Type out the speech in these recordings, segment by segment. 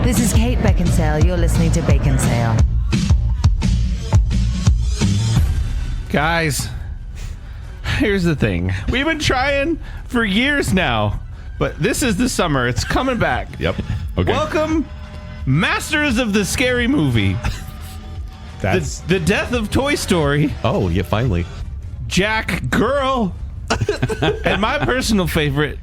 This is Kate Beckinsale. You're listening to Baconsale. Guys, here's the thing. We've been trying for years now, but this is the summer. It's coming back. Yep. Okay. Welcome, Masters of the Scary Movie. That's the death of Toy Story. Oh, yeah, finally. Jack Girl. And my personal favorite,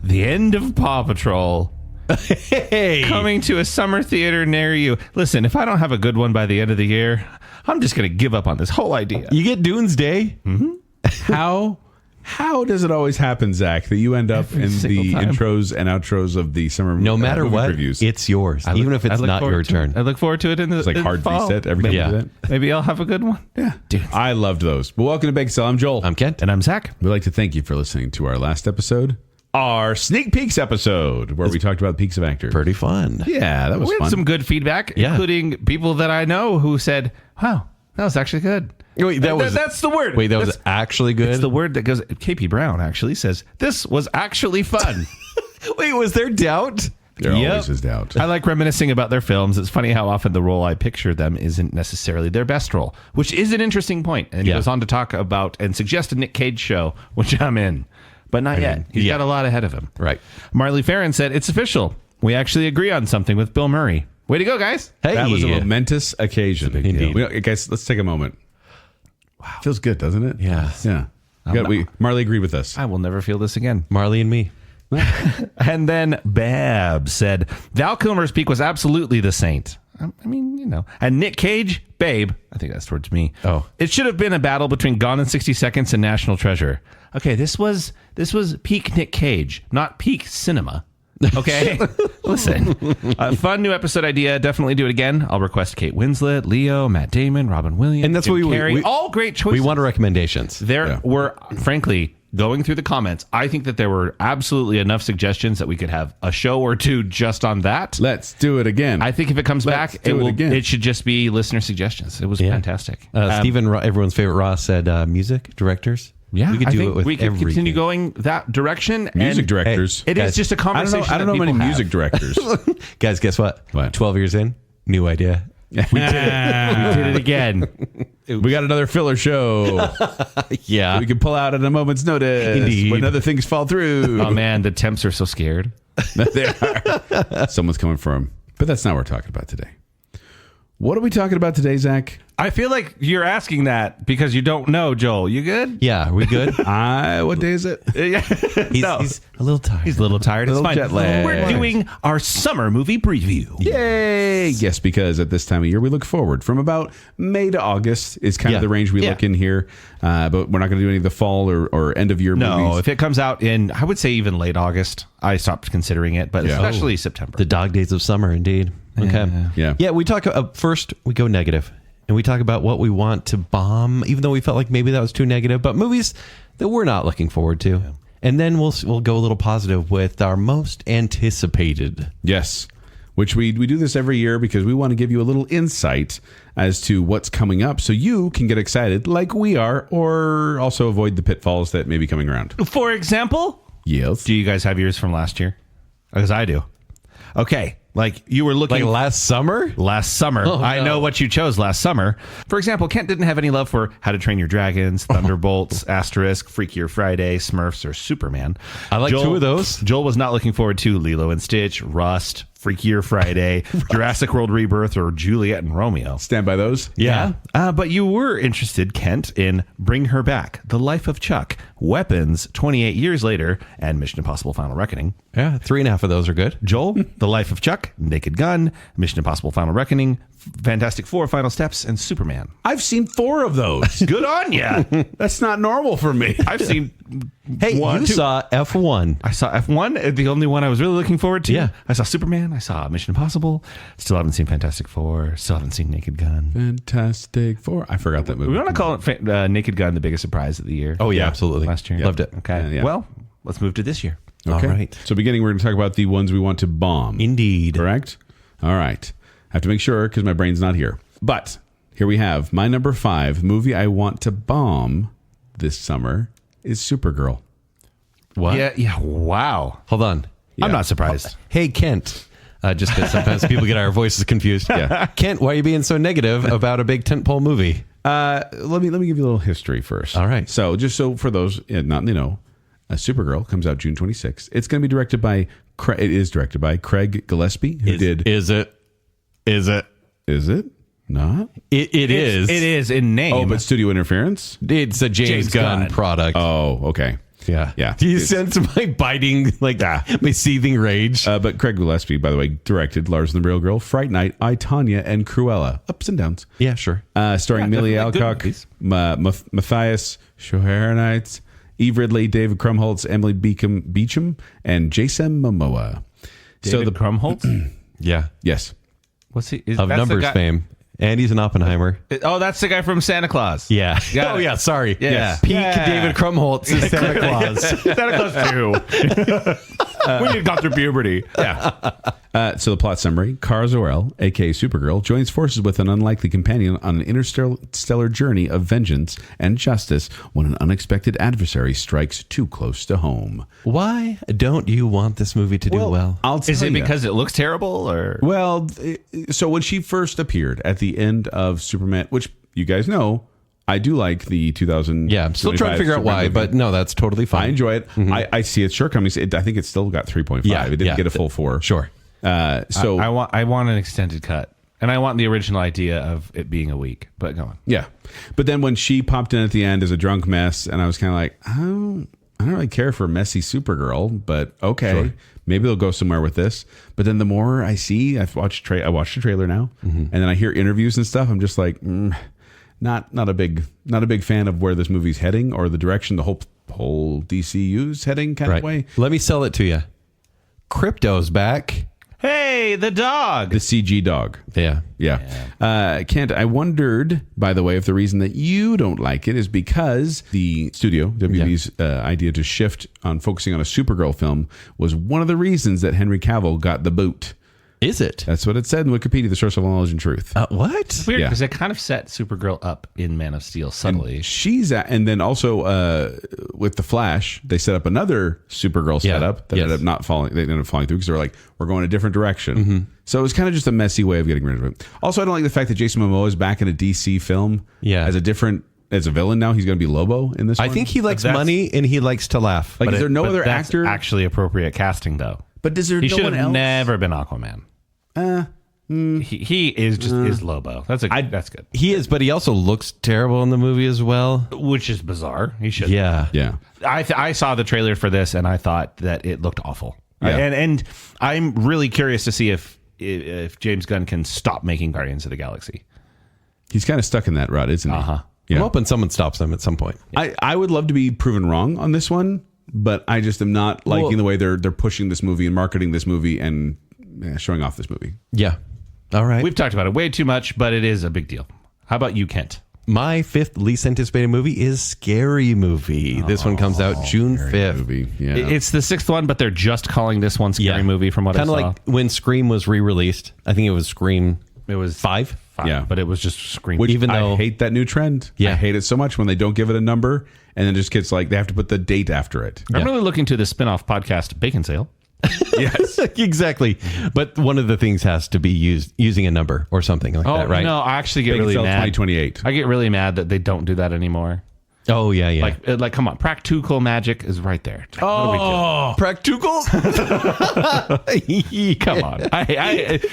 the end of Paw Patrol. Hey. Coming to a summer theater near you. Listen, if I don't have a good one by the end of the year, I'm just going to give up on this whole idea. You get Doomsday. Mm-hmm. how does it always happen, Zach, that you end up in the intros and outros of the summer No matter movie what, reviews? it's yours, even if it's not your turn. I look forward to it in the It's like hard fall. reset every time you do that. Maybe I'll have a good one. Yeah. Dude. I loved those. Well, welcome to Baconsale. I'm Joel. I'm Kent. And I'm Zack. We'd like to thank you for listening to our last episode, our sneak peeks episode, where we talked about peaks of actors. Pretty fun. Yeah, that was We had fun. some good feedback, Yeah. including people that I know who said, wow, that was actually good. Wait, that's the word. Wait, that was That's- actually good? It's the word that goes. KP Brown actually says, this was actually fun. Wait, was there doubt? There Yep. always is doubt. I like reminiscing about their films. It's funny how often the role I picture them isn't necessarily their best role, which is an interesting point. And he Yeah. goes on to talk about and suggest a Nick Cage show, which I'm in, but not yet. He's got a lot ahead of him. Right. Marley Farron said, it's official. We actually agree on something with Bill Murray. Way to go, guys. Hey. That was a momentous occasion. Indeed. Guys, let's take a moment. Wow. Feels good, doesn't it? Yeah. Yeah. Marley agreed with us. I will never feel this again. Marley and me. And then Bab said, Val Kilmer's peak was absolutely the saint. I mean, you know. And Nick Cage, Babe, I think that's towards me. Oh. It should have been a battle between Gone in 60 Seconds and National Treasure. Okay, this was peak Nick Cage, not peak cinema. Okay? Listen. Fun new episode idea. Definitely do it again. I'll request Kate Winslet, Leo, Matt Damon, Robin Williams, And that's Jim what Carrey. we all great choices. We want recommendations. There were, frankly, going through the comments, I think that there were absolutely enough suggestions that we could have a show or two just on that. Let's do it again. I think if it comes Let's back, do it again. it should just be listener suggestions. It was fantastic. Stephen, everyone's favorite Ross said music directors. Yeah, we could I do think it with we could everything. continue going that direction. Music and directors. It is just a conversation. I don't know many people have. music directors. Guys, guess what? What? 12 years in, new idea. We did it again. We got another filler show. Yeah. We can pull out at a moment's notice Indeed. when other things fall through. Oh man, the temps are so scared. They are. Someone's coming for him. But that's not what we're talking about today. What are we talking about today, Zach? I feel like you're asking that because you don't know, Joel. You good? Yeah, are we good? What day is it? He's a little tired. He's a little tired. It's Little fine. jet lag. We're doing our summer movie preview. Yay! Yes, because at this time of year, we look forward. From about May to August is kind of the range we look in here. But we're not going to do any of the fall or end of year No, movies. if it comes out in, I would say even late August, I stopped considering it, but especially September. The dog days of summer, indeed. Okay. Yeah. Yeah, we talk, first, we go negative. And we talk about what we want to bomb, even though we felt like maybe that was too negative, but movies that we're not looking forward to. Yeah. And then we'll go a little positive with our most anticipated. Yes. Which we do this every year because we want to give you a little insight as to what's coming up so you can get excited like we are, or also avoid the pitfalls that may be coming around. For example, Yes. do you guys have yours from last year? Because I do. Okay. Like you were looking Like last summer? last summer. Oh, I no. know what you chose last summer. For example, Kent didn't have any love for How to Train Your Dragons, Thunderbolts, Asterisk, Freakier Friday, Smurfs, or Superman. I like two of those. Joel was not looking forward to Lilo and Stitch, Rust, Freakier Friday, Jurassic World Rebirth, or Juliet and Romeo. Stand by those. Yeah. But you were interested, Kent, in Bring Her Back, The Life of Chuck, Weapons, 28 Years Later, and Mission Impossible Final Reckoning. Yeah, 3.5 of those are good. Joel, The Life of Chuck, Naked Gun, Mission Impossible Final Reckoning, Fantastic Four, Final Steps, and Superman. I've seen 4 of those. Good on ya. That's not normal for me. I've seen Hey, one, you two. saw F1. I saw F1, the only one I was really looking forward to. Yeah. I saw Superman. I saw Mission Impossible. Still haven't seen Fantastic Four. Still haven't seen Naked Gun. Fantastic Four. I forgot that movie. We want to call it Naked Gun the biggest surprise of the year. Oh, yeah, absolutely. Last year. Loved it. Okay. Yeah. Well, let's move to this year. Okay. All right. So beginning, we're going to talk about the ones we want to bomb. Indeed. Correct? All right. I have to make sure because my brain's not here. But here we have my number 5 movie I want to bomb this summer is Supergirl. What? Yeah. Wow. Hold on. I'm not surprised. Hey, Kent. just because sometimes people get our voices confused. Yeah. Kent, why are you being so negative about a big tentpole movie? Let me give you a little history first. All right. So just so for those not Supergirl comes out June 26th. It's going to be directed by Craig Gillespie, who did. Is it? Is it not? It is. It is in name. Oh, but studio interference. It's a James Gunn product. Oh, okay. Yeah. Do you sense my biting, my seething rage? But Craig Gillespie, by the way, directed Lars and the Real Girl, Fright Night, I, Tonya, and Cruella. Ups and downs. Yeah, sure. Starring Millie Alcock, Matthias Schoenreitz, Eve Ridley, David Krumholtz, Emily Beecham, and Jason Momoa. David Krumholtz? Yeah. Yes. What's he? Of Numbers fame. And he's an Oppenheimer. Oh, that's the guy from Santa Claus. Yeah. Got it. Yeah. Sorry. Yeah. Peak David Krumholtz is Santa Claus. Santa Claus 2. We had gone through puberty. Yeah. So the plot summary: Kara Zor-El, aka Supergirl, joins forces with an unlikely companion on an interstellar journey of vengeance and justice when an unexpected adversary strikes too close to home. Why don't you want this movie to do well? I'll tell Is it you. because it looks terrible, or? Well, so when she first appeared at the end of Superman, which you guys know, I do like the 2000. Yeah, I'm still trying to figure out why, but no, that's totally fine. I enjoy it. I see its shortcomings. I think it's still got 3.5. Yeah, it didn't get a full 4. Sure. So I want an extended cut, and I want the original idea of it being a week. But go on. yeah, but then when she popped in at the end as a drunk mess, and I was kind of like, I don't really care for messy Supergirl, but okay, Sure. maybe they'll go somewhere with this. But then the more I see, I watched the trailer now, and then I hear interviews and stuff. I'm just like, not a big fan of where this movie's heading or the direction the whole DCU's heading kind of way. Let me sell it to you. Crypto's back. Hey, the dog. The CG dog. Yeah. Kent, I wondered, by the way, if the reason that you don't like it is because the studio, WB's idea to shift on focusing on a Supergirl film was one of the reasons that Henry Cavill got the boot. Is it? That's what it said in Wikipedia, the source of all knowledge and truth. What? It's weird Yeah. because it kind of set Supergirl up in Man of Steel subtly. And then also with the Flash, they set up another Supergirl setup that ended up not falling. They ended up falling through because they were like, we're going a different direction. So it was kind of just a messy way of getting rid of it. Also, I don't like the fact that Jason Momoa is back in a DC film as a villain now. He's going to be Lobo in this one. I think he likes money and he likes to laugh. Like, is there no other that's actor? actually appropriate casting, though. But does there He no should one have else? never been Aquaman. He is just is Lobo. That's good. He is, but he also looks terrible in the movie as well. Which is bizarre. He should. Yeah. Yeah. I saw the trailer for this and I thought that it looked awful. Yeah. And I'm really curious to see if James Gunn can stop making Guardians of the Galaxy. He's kind of stuck in that rut, isn't he? Uh-huh. Yeah. I'm hoping someone stops him at some point. I would love to be proven wrong on this one, but I just am not liking the way they're pushing this movie and marketing this movie and showing off this movie. Yeah. All right. We've talked about it way too much, but it is a big deal. How about you, Kent? My fifth least anticipated movie is Scary Movie. This one comes out June 5th. Movie. Yeah. It's the sixth one, but they're just calling this one Scary Movie from what I saw. Kind of like when Scream was re-released. I think it was Scream. It was 5. Yeah. but it was just Scream. Which even though- I hate that new trend. Yeah. I hate it so much when they don't give it a number and then just gets like they have to put the date after it. I'm really looking to the spin-off podcast Baconsale. Yes. Exactly. But one of the things has to be using a number or something like that, right? No, I actually get really Baconsale mad. 2028. I get really mad that they don't do that anymore. Oh, yeah. Like, come on, practical magic is right there. What are we doing? Practical? Come on.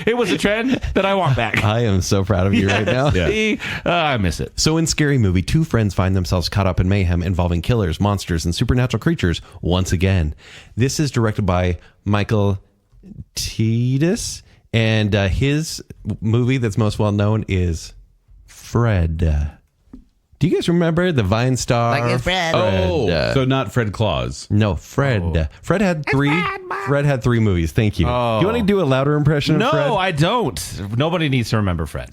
It was a trend that I want back. I am so proud of you right now. Yeah. I miss it. So in Scary Movie, two friends find themselves caught up in mayhem involving killers, monsters, and supernatural creatures once again. This is directed by Michael Titus, and his movie that's most well known is Fred. Do you guys remember the Vine star? Like it's Fred. So not Fred Claus. No, Fred. Fred had three. Fred had 3 movies. Thank you. Do you want to do a louder impression of Fred? No, I don't. Nobody needs to remember Fred.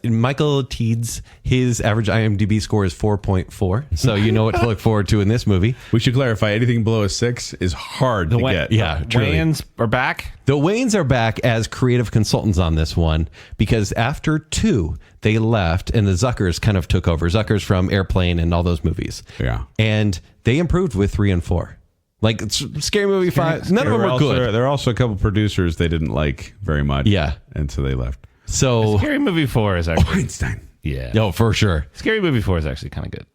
Michael Teeds, his average IMDb score is 4.4. So you know what to look forward to in this movie. We should clarify anything below a 6 is hard to get. Yeah, truly. Wayans are back. The Wayans are back as creative consultants on this one because after 2, they left and the Zuckers kind of took over. Zuckers from Airplane and all those movies. Yeah. And they improved with 3 and 4. Like Scary Movie 5, none of them are good. There are also a couple producers they didn't like very much. Yeah. And so they left. So Scary Movie 4 is actually... Einstein. Yeah. no, for sure. Scary Movie 4 is actually kind of good.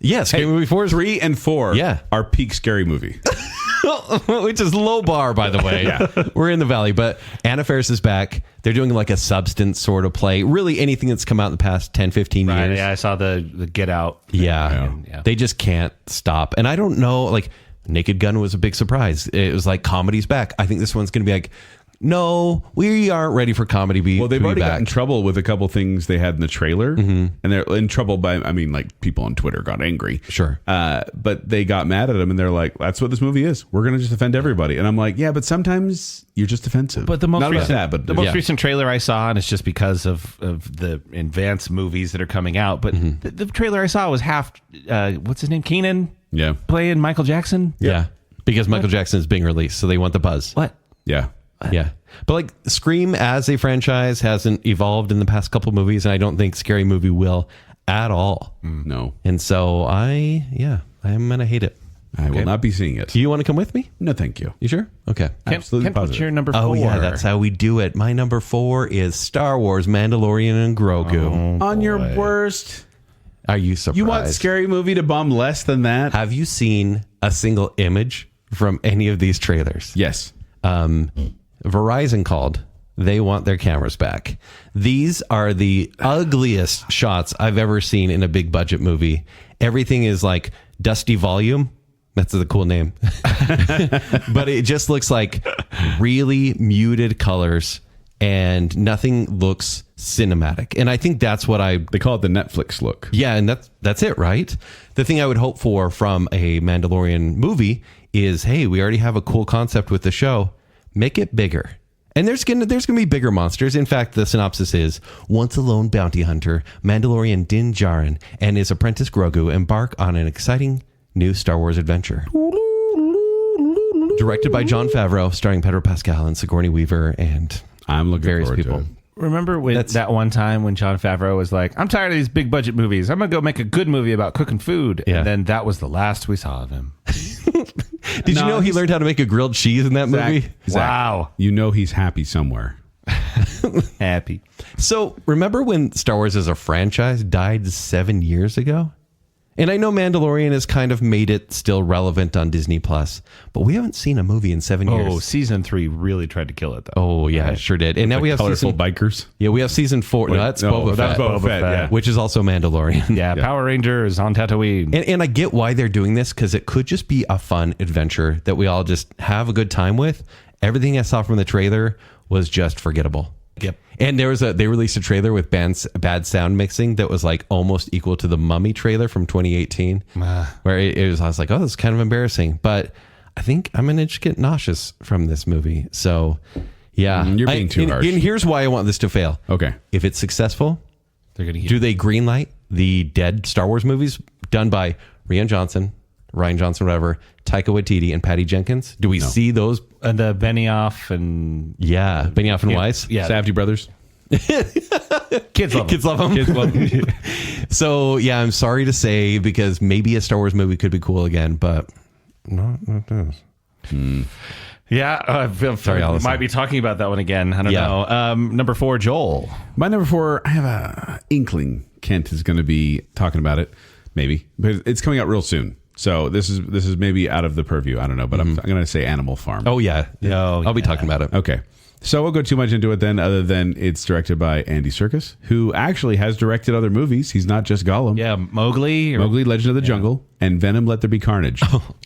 Yeah, Scary Movie 4 is 3 and 4 Yeah. are peak Scary Movie. which is low bar, by the way. We're in the valley, but Anna Faris is back. They're doing like a substance sort of play. Really anything that's come out in the past 10, 15 years. Yeah, I saw the Get Out. Yeah. Yeah. They just can't stop. And I don't know, like Naked Gun was a big surprise. It was like comedy's back. I think this one's going to be like, no, we aren't ready for comedy. Well, they've already back. got in trouble with a couple things they had in the trailer. And they're in trouble by, I mean, like people on Twitter got angry. Sure. But they got mad at them and they're like, that's what this movie is. We're going to just offend everybody. And I'm like, yeah, but sometimes you're just offensive. But the most Not about recent, that, but the most recent trailer I saw, and it's just because of the advanced movies that are coming out, but the trailer I saw was half, what's his name? Keenan? Yeah. Playing Michael Jackson? Yeah. Because Michael Jackson is being released, so they want the buzz. What? Yeah. Yeah. But like Scream as a franchise hasn't evolved in the past couple movies, and I don't think Scary Movie will at all. No. And so I'm going to hate it. I will not be seeing it. Do you want to come with me? No, thank you. You sure? Okay. Absolutely Kent, what's positive. your number 4? Oh, yeah, that's how we do it. My number 4 is Star Wars, Mandalorian, and Grogu. On your worst. Are you surprised? You want Scary Movie to bomb less than that? Have you seen a single image from any of these trailers? Yes. Verizon called. They want their cameras back. These are the ugliest shots I've ever seen in a big budget movie. Everything is like dusty volume. That's a cool name. But it just looks like really muted colors and nothing looks cinematic. And I think that's what They call it the Netflix look. yeah, and that's it, right? The thing I would hope for from a Mandalorian movie is, hey, we already have a cool concept with the show. Make it bigger. And there's gonna be bigger monsters. In fact, the synopsis is: once a lone bounty hunter, Mandalorian Din Djarin and his apprentice Grogu embark on an exciting new Star Wars adventure. Directed by Jon Favreau, starring Pedro Pascal and Sigourney Weaver and I'm looking various forward people. to it. Remember when that one time when Jon Favreau was like, I'm tired of these big budget movies. I'm going to go make a good movie about cooking food. Yeah. And then that was the last we saw of him. Did you know he learned how to make a grilled cheese in that movie? Zack, Wow. you know he's happy somewhere. Happy. So remember when Star Wars as a franchise died 7 years ago? And I know Mandalorian has kind of made it still relevant on Disney Plus, but we haven't seen a movie in 7 years. Oh, season 3 really tried to kill it, though. Oh, yeah, it sure did. And now we have Colorful season bikers. Yeah, we have season 4. No, that's Boba that's Fett, Boba Fett, yeah. which is also Mandalorian. Yeah, Power Rangers on Tatooine. And I get why they're doing this, because it could just be a fun adventure that we all just have a good time with. Everything I saw from the trailer was just forgettable. Yep. And they released a trailer with bad sound mixing that was like almost equal to the Mummy trailer from 2018, where I was like, oh, this is kind of embarrassing. But I think I'm going to just get nauseous from this movie. So, yeah. You're being too harsh. And here's why I want this to fail. Okay. If it's successful, They're going to do they greenlight the dead Star Wars movies done by Rian Johnson, whatever, Taika Waititi, and Patty Jenkins? Do we see those? the Benioff and Yeah, Benioff and Weiss. yeah. Safdie brothers. Kids love them. Kids love them. Kids love them. So, yeah, I'm sorry to say, because maybe a Star Wars movie could be cool again, but not this. Yeah, I feel Sorry, Allison. might be talking about that one again. I don't Yeah. know. Number 4, Joel. My number 4, I have a inkling Kent is going to be talking about it. Maybe. But it's coming out real soon. So this is maybe out of the purview. I don't know. But I'm going to say Animal Farm. Oh, yeah. Oh, I'll be yeah. talking about it. Okay. So I won't go too much into it then, other than it's directed by Andy Serkis, who actually has directed other movies. He's not just Gollum. Yeah, Mowgli. Mowgli, Legend of the Jungle, and Venom, Let There Be Carnage.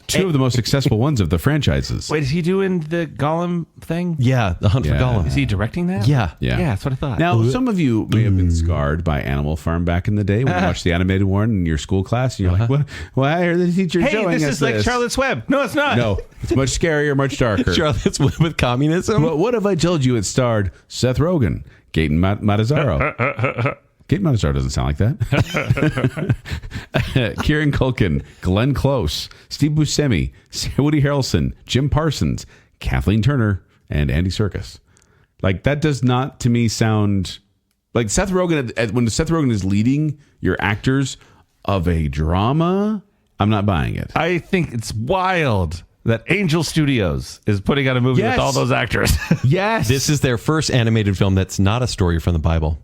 Two of the most successful ones of the franchises. Wait, is he doing the Gollum thing? Yeah, The Hunt for Yeah. Gollum. Is he directing that? Yeah. Yeah. Yeah, that's what I thought. Now, some of you may have been scarred by Animal Farm back in the day when you watched the animated one in your school class, and you're like, "What? Well, I heard the teacher Hey, showing this us is like Charlotte's Web. No, it's not. No, it's much scarier, much darker. Charlotte's Web with communism? But what if I told you it starred Seth Rogen, Gaten Matazzaro? Gaten Matazzaro doesn't sound like that. Kieran Culkin, Glenn Close, Steve Buscemi, Woody Harrelson, Jim Parsons, Kathleen Turner, and Andy Serkis. Like, that does not, to me, sound like Seth Rogen. When Seth Rogen is leading your actors of a drama, I'm not buying it. I think it's wild that Angel Studios is putting out a movie with all those actors. Yes. This is their first animated film that's not a story from the Bible.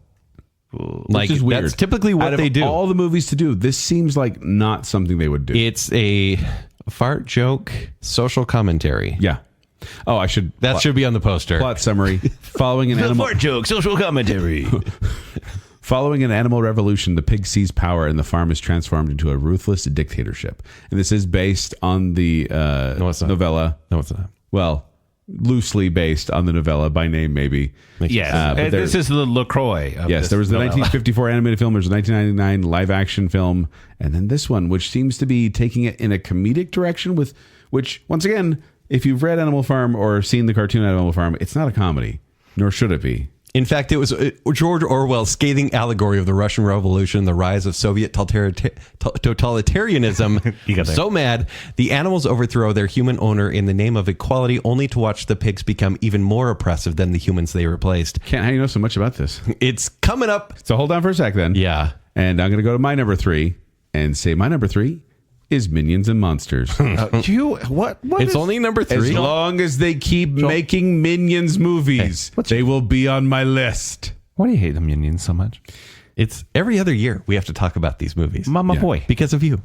Which is weird. That's typically what they do. All the movies to do, this seems like not something they would do. It's a fart joke, social commentary. Yeah. Oh, I should. That should be on the poster. Plot summary. Following an animal Fart joke, social commentary. Following an animal revolution, the pig seized power and the farm is transformed into a ruthless dictatorship. And this is based on the novella. No, it's not. Well, loosely based on the novella by name, maybe. Yes. But This is the LaCroix. Yes, there was the novella. 1954 animated film. There was the 1999 live action film. And then this one, which seems to be taking it in a comedic direction with, which, once again, if you've read Animal Farm or seen the cartoon Animal Farm, it's not a comedy, nor should it be. In fact, it was George Orwell's scathing allegory of the Russian Revolution, the rise of Soviet totalitarianism. So mad, the animals overthrow their human owner in the name of equality, only to watch the pigs become even more oppressive than the humans they replaced. Kent, how do you know so much about this? It's coming up. So hold on for a sec then. Yeah. And I'm going to go to my number 3 and say my number 3 is Minions and Monsters. What It's only number 3. As long as they keep making Minions movies, they will be on my list. Why do you hate the Minions so much? It's every other year we have to talk about these movies. Mama boy. Because of you.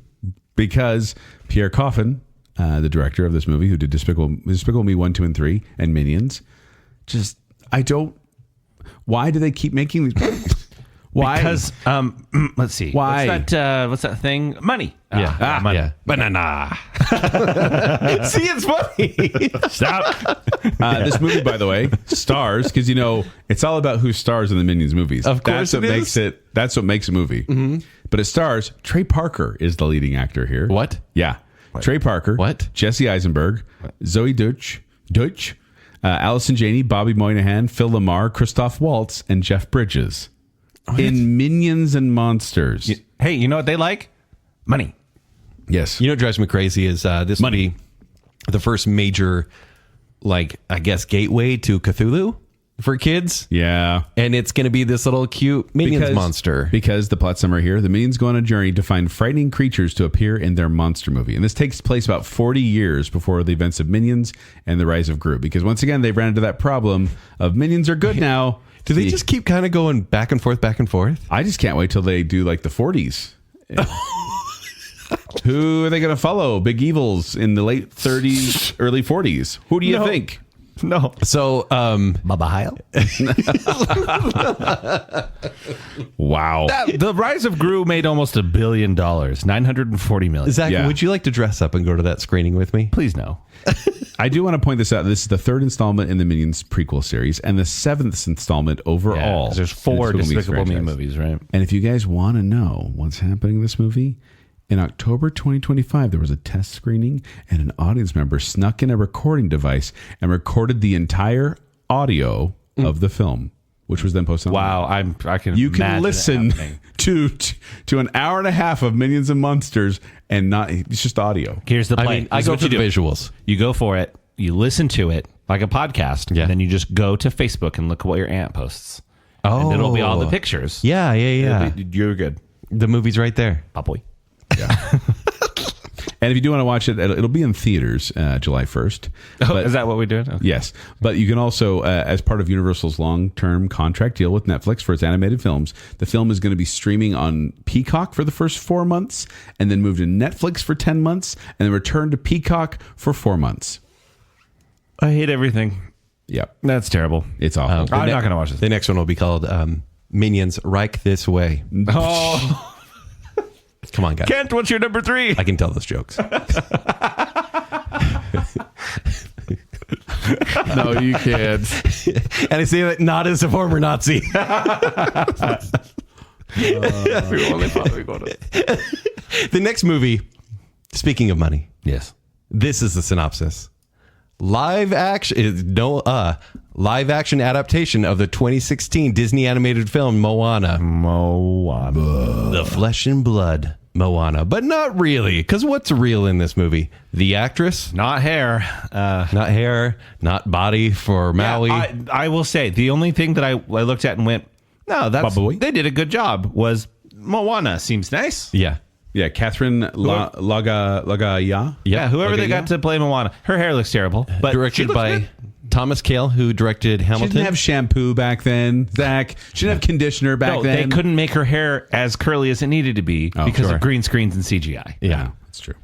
Because Pierre Coffin, the director of this movie, who did Despicable Me 1, 2, and 3, and Minions, why do they keep making these? Why? Because, let's see. Why? What's that thing? Money. Money. Yeah. Banana. See, it's funny. Stop. This movie, by the way, stars, because it's all about who stars in the Minions movies. Of course, that's what makes a movie. Mm-hmm. But it stars Trey Parker is the leading actor here. What? Yeah, Trey Parker. What? Jesse Eisenberg, Zoe Deutsch, Allison Janney, Bobby Moynihan, Phil Lamar, Christoph Waltz, and Jeff Bridges in Minions and Monsters. Hey, you know what they like? Money. Yes. You know what drives me crazy is this would be the first major, gateway to Cthulhu for kids. Yeah. And it's going to be this little cute Minions monster. Because the plot summary here, the Minions go on a journey to find frightening creatures to appear in their monster movie. And this takes place about 40 years before the events of Minions and the rise of Gru. Because once again, they've ran into that problem of Minions are good now. Do they just keep kind of going back and forth, back and forth? I just can't wait till they do like the 40s. Who are they going to follow? Big evils in the late 30s, early 40s. Who do you think? No. So, Bubba Heil? Wow. The Rise of Gru made almost $1 billion. $940 million. Zach, Yeah. would you like to dress up and go to that screening with me? Please no. I do want to point this out. This is the third installment in the Minions prequel series and the 7th installment overall. 'Cause there's 4 in the Despicable Me franchise. movies, right? And if you guys want to know what's happening in this movie, in October 2025, there was a test screening and an audience member snuck in a recording device and recorded the entire audio of the film, which was then posted Wow, online. I can You can imagine it listen happening. to an hour and a half of Minions and Monsters and it's just audio. Here's the play. I mean, I Here's go what for the you do. visuals. You go for it. You listen to it like a podcast. Yeah. And then you just go to Facebook and look at what your aunt posts. Oh. And it'll be all the pictures. Yeah. You're good. The movie's right there. Pop boy. And if you do want to watch it, it'll be in theaters July 1st. Oh, But- is that what we did? Okay. Yes, but you can also, as part of Universal's long-term contract deal with Netflix for its animated films, the film is going to be streaming on Peacock for the first 4 months, and then move to Netflix for 10 months, and then return to Peacock for 4 months. I hate everything. Yep, That's terrible. it's awful. I'm not going to watch this. The next one will be called Minions Reich This Way. Oh, Come on, guys. Kent, what's your number 3? I can tell those jokes. No, you can't. And I say that not as a former Nazi. The next movie, speaking of money, Yes. this is the synopsis. Live action adaptation of the 2016 Disney animated film Moana. The flesh and blood Moana, but not really, because what's real in this movie? The actress, Not hair. not hair, not body for Maui. I will say the only thing that I looked at and went, no, Bubba boy? they did a good job was Moana seems nice. Yeah. Yeah, Catherine Lagaya. Yeah, whoever they got to play Moana. Her hair looks terrible, but Directed by Thomas Kail, who directed She Hamilton. didn't have shampoo back then, Zach. She didn't have conditioner back no, then. they couldn't make her hair as curly as it needed to be because sure. of green screens and CGI. Yeah. That's true.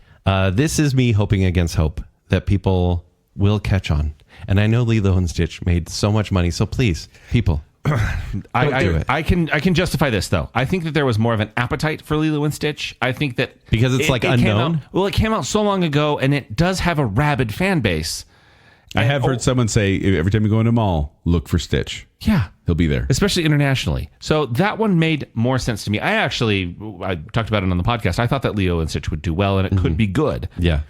This is me hoping against hope that people will catch on. And I know Lilo and Stitch made so much money, so please, people, do it. I can justify this though. I think that there was more of an appetite for Lilo and Stitch. I think that Because it's like unknown? It came out so long ago, and it does have a rabid fan base. I have heard someone say every time you go into a mall, look for Stitch. Yeah. He'll be there. Especially internationally. So that one made more sense to me. I talked about it on the podcast. I thought that Lilo and Stitch would do well, and it could be good. Yeah.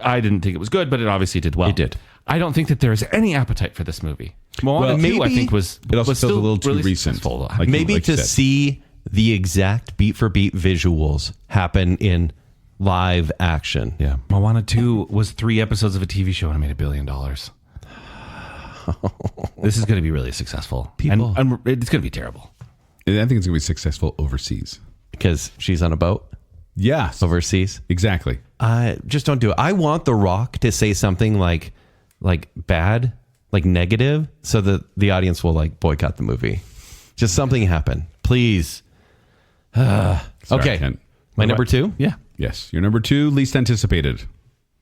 I didn't think it was good, but it obviously did well. It did. I don't think that there is any appetite for this movie. Moana 2, I think, was It also was feels a still little too really recent. successful. Like- Maybe like to you said. see the exact beat for beat visuals happen in live action. Yeah. Moana 2 was 3 episodes of a TV show and it made $1 billion. This is going to be really successful. People- And it's going to be terrible. And I think it's going to be successful overseas. Because she's on a boat Yes. overseas. Exactly. Just don't do it. I want The Rock to say something like bad, like negative, so that the audience will like boycott the movie. Just something happen, please. Sorry, Okay, Kent. my number 2. Yeah. Yes. Your number 2, least anticipated.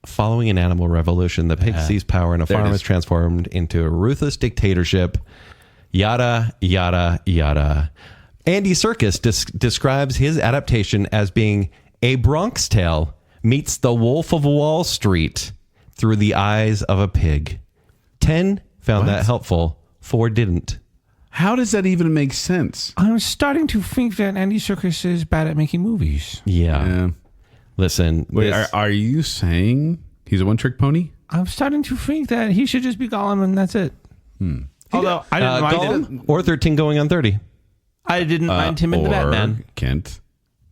Following an animal revolution, the pig sees power and a There it farm is. is transformed into a ruthless dictatorship. Yada, yada, yada. Andy Serkis describes his adaptation as being a Bronx Tale meets The Wolf of Wall Street through the eyes of a pig. 10 found that helpful, 4 didn't. How does that even make sense? I'm starting to think that Andy Serkis is bad at making movies. Yeah. Listen. Wait, this- are you saying he's a one-trick pony? I'm starting to think that he should just be Gollum and that's it. Although I didn't mind it. Gollum or 13 going on 30. I didn't mind him in the Batman. Kent,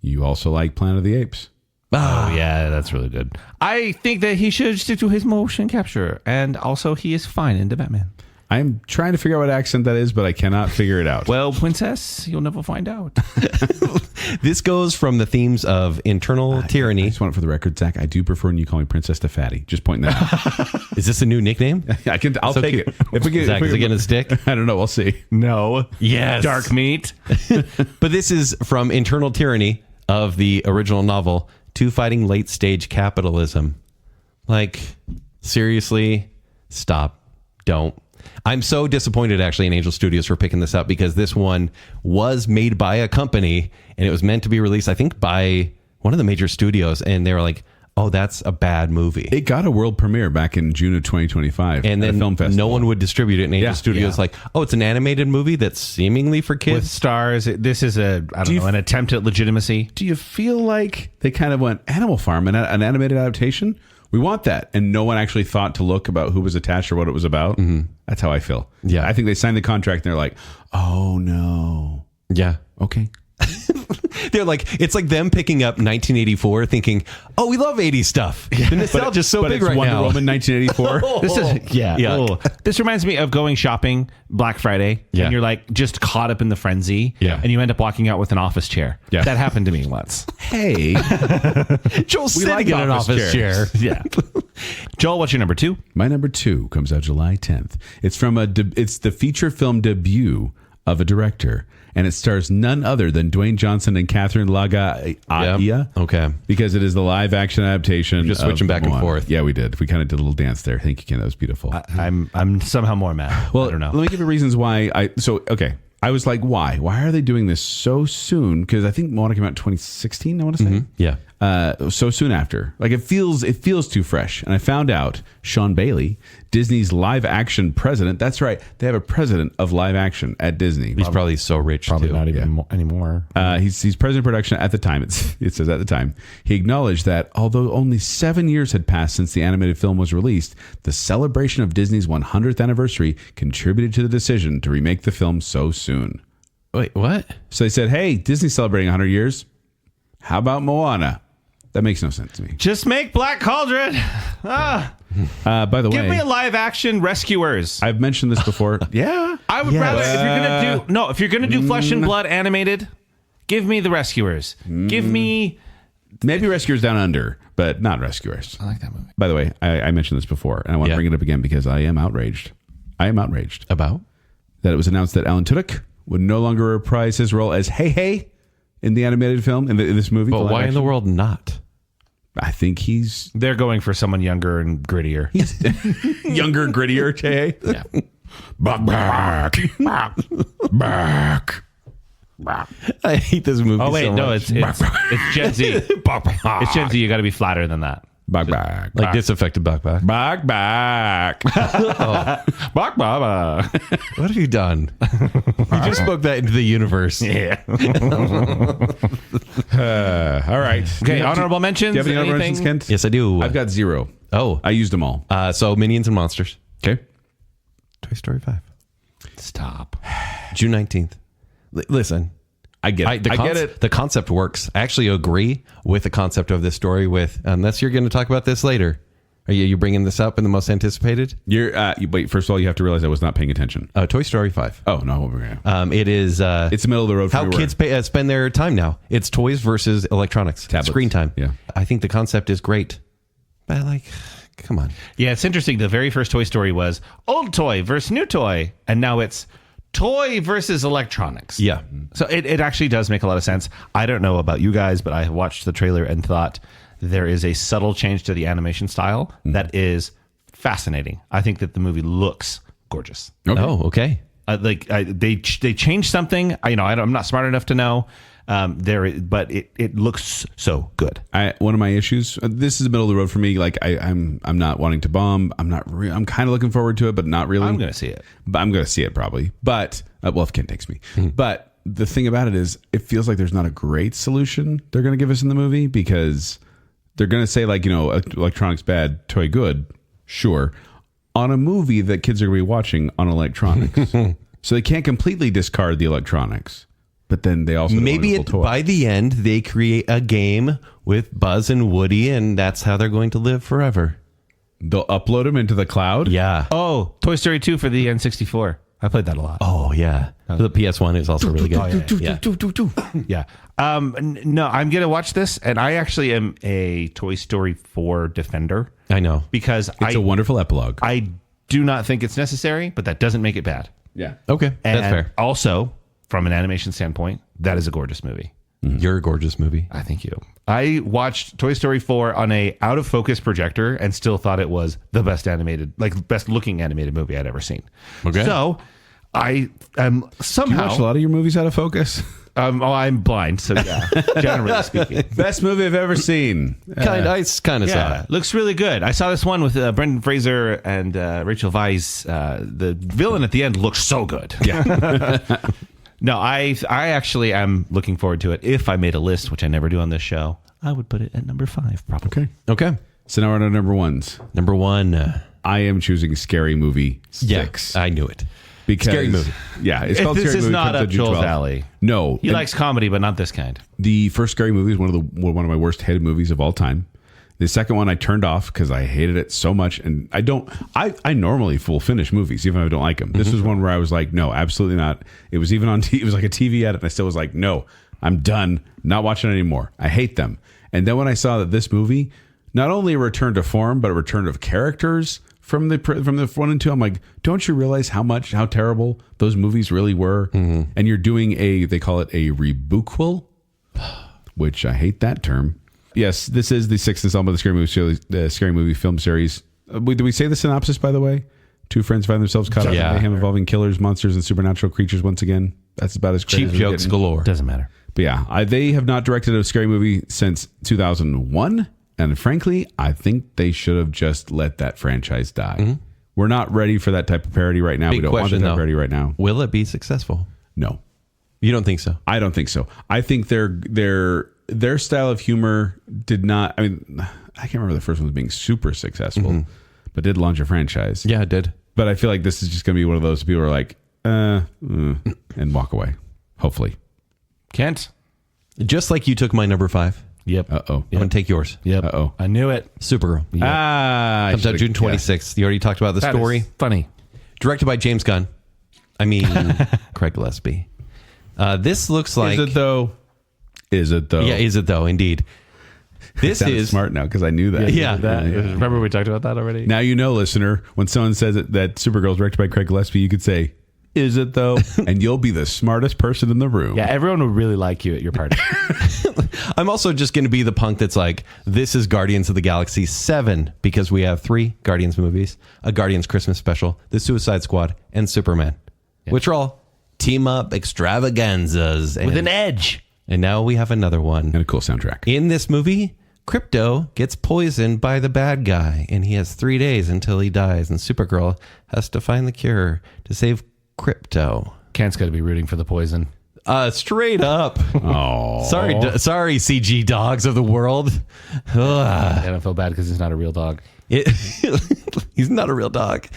you also like Planet of the Apes. Oh, yeah, that's really good. I think that he should stick to his motion capture. And also, he is fine in the Batman. I'm trying to figure out what accent that is, but I cannot figure it out. Well, princess, you'll never find out. This goes from the themes of internal I tyranny. just want it for the record, Zach. I do prefer when you call me Princess to Fatty. Just pointing that out. Is this a new nickname? I'll So take cute. it. If we get, Zach, is it going to stick? I don't know. We'll see. No. Yes. Dark meat. But this is from Internal Tyranny of the original novel to fighting late stage capitalism. Like, seriously, stop. Don't. I'm so disappointed actually in Angel Studios for picking this up because this one was made by a company and it was meant to be released, I think, by one of the major studios. And they were like, oh, that's a bad movie. It got a world premiere back in June of 2025 And at then a film festival. no one would distribute it in Angel Yeah. Studios. Yeah. Like, oh, it's an animated movie that's seemingly for kids. With stars. This is an attempt at legitimacy. Do you feel like they kind of went Animal Farm, an animated adaptation? We want that. And no one actually thought to look about who was attached or what it was about. Mm-hmm. That's how I feel. Yeah. I think they signed the contract and they're like, oh, no. Yeah. Okay. They're like, it's like them picking up 1984 thinking, oh, we love 80s stuff. The nostalgia is so but big it's right Wonder now. Woman 1984. This is Yeah. Oh. This reminds me of going shopping Black Friday, Yeah. and you're like just caught up in the frenzy, Yeah. and you end up walking out with an office chair. Yeah. That happened to me once. Hey. Joel's We sitting like in an office office chair. chairs. Yeah. Joel, what's your number 2? My number 2 comes out July 10th. It's from it's the feature film debut of a director, and it stars none other than Dwayne Johnson and Catherine Lagaya. Okay. Because it is the live action adaptation. Just switching of back and Moana. forth. Yeah, we did. We kind of did a little dance there. Thank you, Ken. That was beautiful. I'm somehow more mad. Well, I don't know. let me give you reasons why. Okay. I was like, why? Why are they doing this so soon? Because I think Moana came out in 2016, I want to say. Yeah. So soon after. Like it feels too fresh. And I found out Sean Bailey, Disney's live action president. That's right. They have a president of live action at Disney. He's probably so rich, Probably too. not even anymore. He's president of production at the time. It says at the time. He acknowledged that although only 7 years had passed since the animated film was released, the celebration of Disney's 100th anniversary contributed to the decision to remake the film so soon. Wait, what? So they said, hey, Disney's celebrating 100 years. How about Moana? That makes no sense to me. Just make Black Cauldron. By the Give way, me a live action Rescuers. I've mentioned this before. Yeah. I would rather if you're gonna do flesh and blood animated, give me the Rescuers. Give me Maybe Rescuers Down Under, but not Rescuers. I like that movie. By the way, I mentioned this before, and I want to bring it up again because I am outraged. About? That it was announced that Alan Tudyk would no longer reprise his role as Hey in the animated film, in this movie. But why in the world not? I think They're going for someone younger and grittier. younger and grittier, Hey. Yeah. Back. I hate this movie Oh wait, so no, much. it's Gen Z. It's Gen Z. You got to be flatter than that. Back. Like disaffected back. Back. Back. What have you done? You just spoke that into the universe. Yeah. All right. Okay. Honorable mentions. Do you have any honorable mentions, Kent? Yes, I do. I've got 0. Oh. I used them all. So Minions and Monsters. Okay. Toy Story 5. Stop. June 19th. Listen. I get it. I get it. The concept works. I actually agree with the concept of this story unless you're going to talk about this later. Are you bringing this up in the most anticipated? Wait, first of all, you have to realize I was not paying attention. Toy Story 5. Oh, no. It is... it's the middle of the road for how me kids spend their time now. It's toys versus electronics. Tablets. Screen time. Yeah. I think the concept is great. But come on. Yeah, it's interesting. The very first Toy Story was old toy versus new toy, and now it's toy versus electronics. Yeah. So it actually does make a lot of sense. I don't know about you guys, but I watched the trailer and thought there is a subtle change to the animation style that is fascinating. I think that the movie looks gorgeous. Okay. Oh, okay. They changed something. I'm not smart enough to know. But it looks so good. One of my issues. This is the middle of the road for me. I'm not wanting to bomb. I'm kind of looking forward to it, but not really. I'm going to see it. But I'm going to see it probably. But if Ken takes me. But the thing about it is, it feels like there's not a great solution they're going to give us in the movie, because they're going to say electronics bad, toy good, sure, on a movie that kids are going to be watching on electronics. So they can't completely discard the electronics. But then they also maybe by the end they create a game with Buzz and Woody, and that's how they're going to live forever. They'll upload them into the cloud. Yeah. Oh, Toy Story 2 for the N64. I played that a lot. Oh yeah. The PS1 is also really good. Yeah. No, I'm gonna watch this, and I actually am a Toy Story 4 defender. I know, because it's a wonderful epilogue. I do not think it's necessary, but that doesn't make it bad. Yeah. Okay, and that's fair. Also, from an animation standpoint, that is a gorgeous movie. You're a gorgeous movie. I thank you. I watched Toy Story 4 on a out of focus projector and still thought it was the best looking animated movie I'd ever seen. Okay. So I am somehow. You watch a lot of your movies out of focus. I'm blind, so yeah. Generally speaking, best movie I've ever seen. I kind of saw it. Looks really good. I saw this one with Brendan Fraser and Rachel Weisz. The villain at the end looks so good. Yeah. No, I actually am looking forward to it. If I made a list, which I never do on this show, I would put it at number 5, probably. Okay. So now we're on our number ones. Number 1. I am choosing Scary Movie 6. Yeah, I knew it. Because, Scary Movie. Yeah, it's called This Scary is Movie. not up Joel's alley. No. He likes comedy, but not this kind. The first Scary Movie is one of my worst hated movies of all time. The second one I turned off because I hated it so much, and I normally full finish movies even if I don't like them. This was one where I was like, no, absolutely not. It was even on it was like a TV edit, and I still was like, no, I'm done, not watching it anymore. I hate them. And then when I saw that this movie not only a return to form but a return of characters from the 1 and 2, I'm like, don't you realize how terrible those movies really were? And you're doing they call it a rebootquel, which I hate that term. Yes, this is the 6th installment of the Scary Movie film series. Did we say the synopsis, by the way? 2 friends find themselves caught up in mayhem involving killers, monsters, and supernatural creatures once again. That's about as crazy. Cheap jokes galore. Doesn't matter. But yeah, they have not directed a scary movie since 2001. And frankly, I think they should have just let that franchise die. We're not ready for that type of parody right now. We don't want that type of parody right now. Will it be successful? No. You don't think so? I don't think so. I think their style of humor did not. I mean, I can't remember the first one being super successful, but did launch a franchise. Yeah, it did. But I feel like this is just going to be one of those people who are like, and walk away. Hopefully. Kent? Just like you took my number 5. Yep. Uh-oh. I'm going to take yours. Yep. Uh-oh. I knew it. Supergirl. Yep. Comes out June 26th. You already talked about the That story. is funny. Directed by James Gunn. I mean, Craig Gillespie. This looks like... Is it though? Yeah, is it though? Indeed. This is smart now because I knew that. Yeah. Remember we talked about that already? Now you know, listener, when someone says that Supergirl's directed by Craig Gillespie, you could say, "Is it though?" And you'll be the smartest person in the room. Yeah, everyone will really like you at your party. I'm also just going to be the punk that's like, this is Guardians of the Galaxy 7 because we have 3 Guardians movies, a Guardians Christmas special, The Suicide Squad, and Superman, which are all team up extravaganzas. With an edge. And now we have another one. And a cool soundtrack. In this movie, Crypto gets poisoned by the bad guy, and he has 3 days until he dies, and Supergirl has to find the cure to save Crypto. Kent's got to be rooting for the poison. Straight up. Oh, Sorry, CG dogs of the world. I don't feel bad because he's not a real dog. He's not a real dog.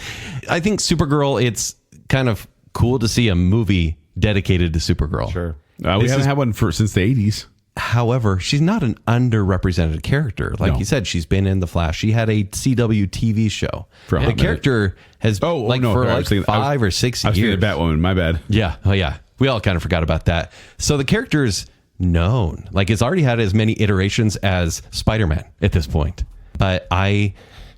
I think Supergirl, it's kind of cool to see a movie dedicated to Supergirl. Sure. we haven't had one since the 80s. However, she's not an underrepresented character. Like you said, she's been in The Flash. She had a CW TV show. The character has for 5 or 6 years. I was thinking Batwoman. My bad. Yeah. Oh, yeah. We all kind of forgot about that. So the character's known. Like, it's already had as many iterations as Spider-Man at this point. But I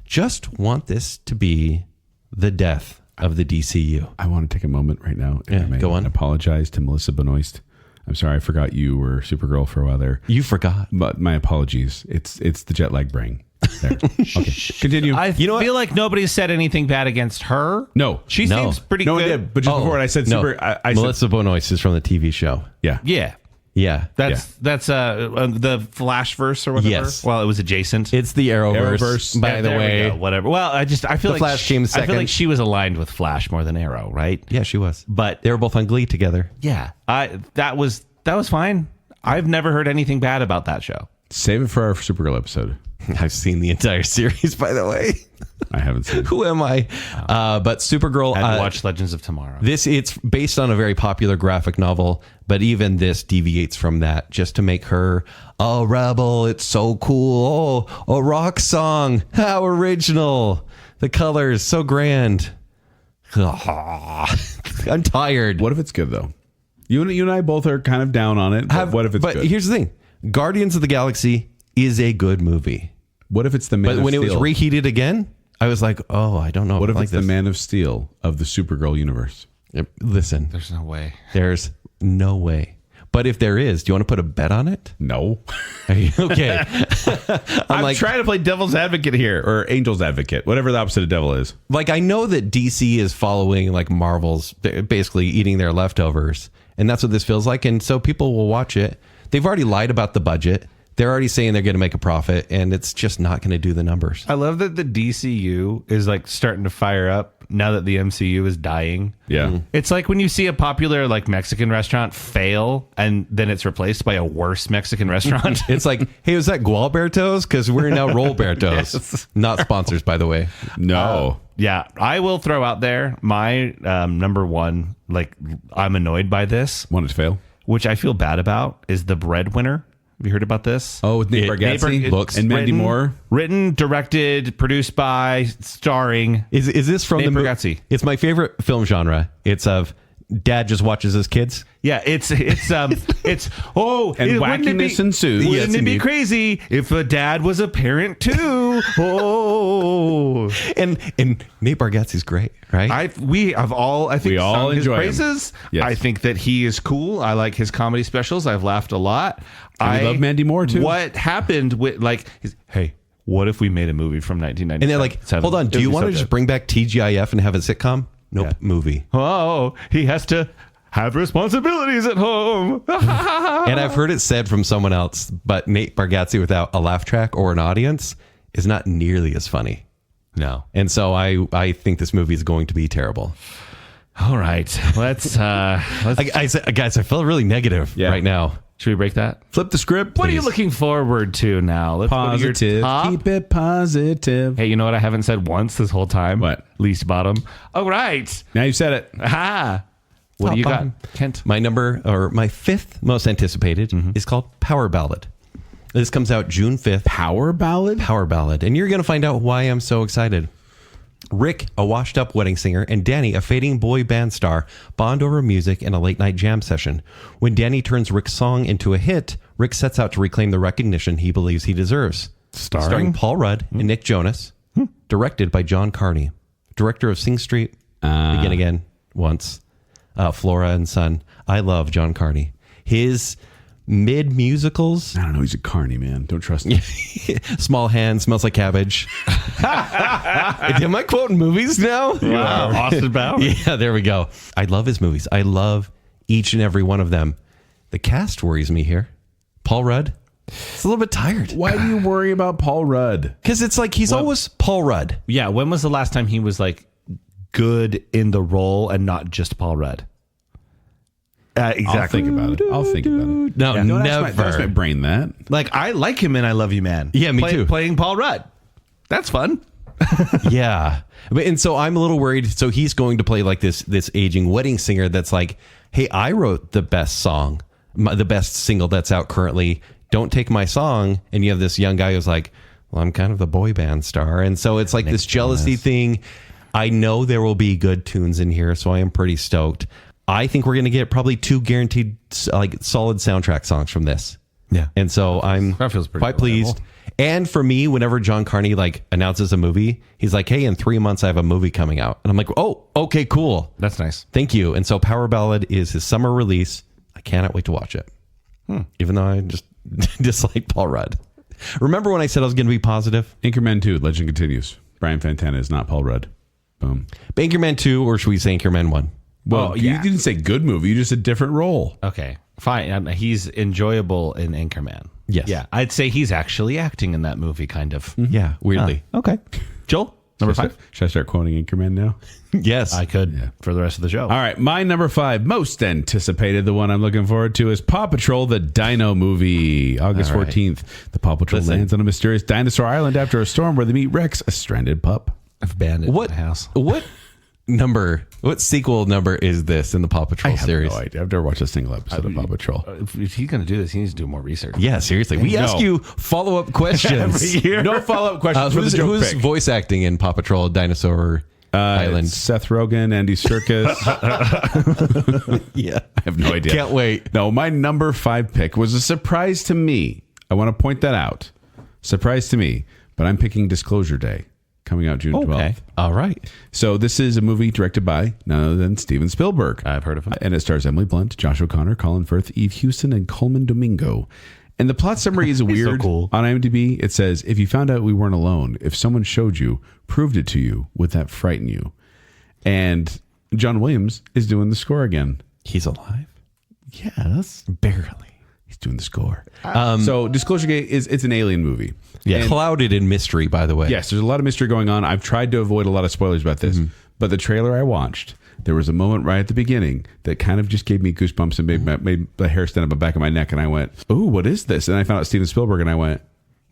just want this to be the death of the DCU. I want to take a moment right now and go on. Apologize to Melissa Benoist. I'm sorry, I forgot you were Supergirl for a while there. You forgot. But my apologies. It's the jet lag brain. There. Okay, continue. I feel like nobody said anything bad against her. No. She seems pretty good. No, I did. But just before I said super, I Melissa Benoist is from the TV show. Yeah. Yeah. Yeah. That's the Flashverse or whatever. Yes. Well, it was adjacent. It's the Arrowverse, by the way. Whatever. Well, I feel like Flash came second. I feel like she was aligned with Flash more than Arrow, right? Yeah, she was. But they were both on Glee together. Yeah. That was fine. I've never heard anything bad about that show. Save it for our Supergirl episode. I've seen the entire series, by the way. I haven't seen it. Who am I? But Supergirl. I watch Legends of Tomorrow. It's based on a very popular graphic novel, but even this deviates from that just to make her a rebel. It's so cool. Oh, a rock song. How original. The colors, so grand. I'm tired. What if it's good, though? You and I both are kind of down on it. What if it's good? But here's the thing. Guardians of the Galaxy is a good movie. What if it's the Man of Steel? But when it was reheated again, I was like, oh, I don't know. What if it's the Man of Steel of the Supergirl universe? Listen. There's no way. There's no way. But if there is, do you want to put a bet on it? No. Okay. I'm trying to play devil's advocate here, or angel's advocate, whatever the opposite of devil is. Like, I know that DC is following like Marvel's, basically eating their leftovers. And that's what this feels like. And so people will watch it. They've already lied about the budget. They're already saying they're going to make a profit, and it's just not going to do the numbers. I love that the DCU is like starting to fire up now that the MCU is dying. Yeah. Mm-hmm. It's like when you see a popular like Mexican restaurant fail and then it's replaced by a worse Mexican restaurant. It's like, hey, was that Gualberto's? Because we're now Rollberto's. Yes. Not sponsors, by the way. No. Yeah. I will throw out there my number one, like I'm annoyed by this. Want it to fail? Which I feel bad about is The Breadwinner. Have you heard about this? Oh, with Nate Bargatze and Mandy Moore. Written, directed, produced by, starring. Is this from Nate Bargatze? It's my favorite film genre. It's of dad just watches his kids. Yeah, it's and wackiness ensues. Wouldn't it be crazy if a dad was a parent too? Oh, and Nate Bargatze's great, right? We all enjoy his praises. Yes. I think that he is cool. I like his comedy specials. I've laughed a lot. I love Mandy Moore too. What happened with hey, what if we made a movie from 1997? And they're like, hold on, do you want to just bring back TGIF and have a sitcom? Nope, movie. Oh, he has to have responsibilities at home. And I've heard it said from someone else, but Nate Bargatze without a laugh track or an audience is not nearly as funny. No. And so I think this movie is going to be terrible. All right. Let's guys, I feel really negative right now. Should we break that? Flip the script, What are you looking forward to now? Let's positive. Go to your top. Keep it positive. Hey, you know what I haven't said once this whole time? What? Least bottom. All right. Now you've said it. Aha. What do you got, Kent? My fifth most anticipated is called Power Ballad. This comes out June 5th. Power Ballad? Power Ballad. And you're going to find out why I'm so excited. Rick, a washed-up wedding singer, and Danny, a fading boy band star, bond over music in a late-night jam session. When Danny turns Rick's song into a hit, Rick sets out to reclaim the recognition he believes he deserves. Starring Paul Rudd and Nick Jonas. Directed by John Carney, director of Sing Street, Begin Again, Once, Flora and Son. I love John Carney. His mid-musicals. I don't know. He's a Carney, man. Don't trust him. Small Hand, Smells Like Cabbage. Am I quoting movies now? Wow. Austin Powers. Yeah, there we go. I love his movies. I love each and every one of them. The cast worries me here. Paul Rudd. It's a little bit tired. Why do you worry about Paul Rudd? Because it's like he's always Paul Rudd. Yeah. When was the last time he was like good in the role and not just Paul Rudd? Exactly. I'll think about it. No, Don't never. ask my brain that. Like, I like him in I Love You, Man. Yeah, me too. Playing Paul Rudd. That's fun. Yeah. And so I'm a little worried. So he's going to play like this aging wedding singer that's like, hey, I wrote the best song, the best single that's out currently. Don't take my song. And you have this young guy who's like, well, I'm kind of the boy band star. And so it's like this jealousy thing. I know there will be good tunes in here, so I am pretty stoked. I think we're going to get probably 2 guaranteed like solid soundtrack songs from this. Yeah. And so I'm That feels pretty quite pleased. And for me, whenever John Carney like announces a movie, he's like, hey, in 3 months, I have a movie coming out. And I'm like, oh, okay, cool. That's nice. Thank you. And so Power Ballad is his summer release. I cannot wait to watch it. Even though I just dislike Paul Rudd. Remember when I said I was going to be positive? Anchorman 2, Legend Continues. Brian Fantana is not Paul Rudd. Boom. Anchorman 2, or should we say Anchorman 1? Well, you didn't say good movie. You just said different role. Okay. Fine. He's enjoyable in Anchorman. Yes. Yeah. I'd say he's actually acting in that movie, kind of. Yeah, weirdly. Okay. Joel, number 5. Should I start quoting Anchorman now? Yes. I could for the rest of the show. All right, my number 5, most anticipated, the one I'm looking forward to is Paw Patrol, the Dino movie. August 14th, the Paw Patrol lands on a mysterious dinosaur island after a storm where they meet Rex, a stranded pup. I've banned it in What my house. What sequel number is this in the Paw Patrol series? No idea. I've never watched a single episode of Paw Patrol. If he's going to do this, he needs to do more research. Yeah, seriously. We ask you follow-up questions. No follow-up questions for the joke who's pick. voice acting in Paw Patrol Dinosaur Island? Seth Rogen, Andy Serkis. Yeah. I have no idea. Can't wait. No, my number 5 pick was a surprise to me. I want to point that out. Surprise to me. But I'm picking Disclosure Day, coming out June 12th. Okay. All right. So this is a movie directed by none other than Steven Spielberg. I've heard of him. And it stars Emily Blunt, Josh O'Connor, Colin Firth, Eve Hewson, and Coleman Domingo. And the plot summary is weird. cool. On IMDb, it says, if you found out we weren't alone, if someone showed you, proved it to you, would that frighten you? And John Williams is doing the score again. He's alive? Yes. Barely. He's doing the score. So Disclosure Day it's an alien movie. Yeah. And Clouded in mystery, by the way. yes, there's a lot of mystery going on. I've tried to avoid a lot of spoilers about this, but the trailer I watched, there was a moment right at the beginning that kind of just gave me goosebumps and made the hair stand up the back of my neck. And I went, "Ooh, what is this?" And I found out Steven Spielberg, and I went,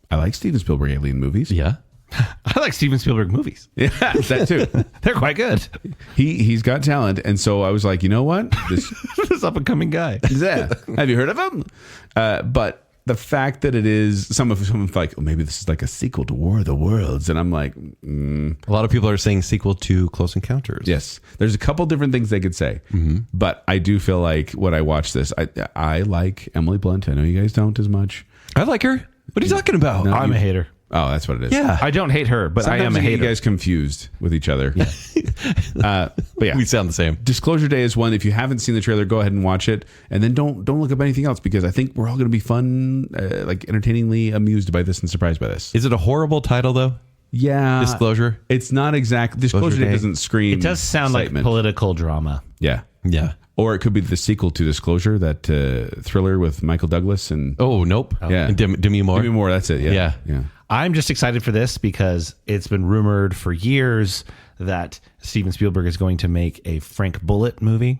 "I like Steven Spielberg alien movies." Yeah. I like Steven Spielberg movies. Yeah, that too. They're quite good. He's got talent, and so I was like, you know what? This up and coming guy. Yeah. Have you heard of him? But the fact that it is some of like, oh, maybe this is like a sequel to War of the Worlds, and I'm like, A lot of people are saying sequel to Close Encounters. yes. There's a couple different things they could say, but I do feel like when I watch this, I like Emily Blunt. I know you guys don't as much. I like her. What are you talking about? No. I'm a hater. Oh, that's what it is. Yeah. I don't hate her, but Sometimes I am a I get hater. you guys confused with each other. But yeah. We sound the same. Disclosure Day is one. If you haven't seen the trailer, go ahead and watch it, and then don't look up anything else, because I think we're all going to be fun, like entertainingly amused by this and surprised by this. Is it a horrible title, though? Yeah, Disclosure? It's not exact. Disclosure Day Day. doesn't scream. It does sound excitement. like political drama. Yeah, Yeah. or it could be the sequel to Disclosure, that thriller with Michael Douglas and Oh, nope. Yeah. And Demi Moore. Demi Moore. That's it. Yeah, Yeah. I'm just excited for this because it's been rumored for years that Steven Spielberg is going to make a Frank Bullitt movie.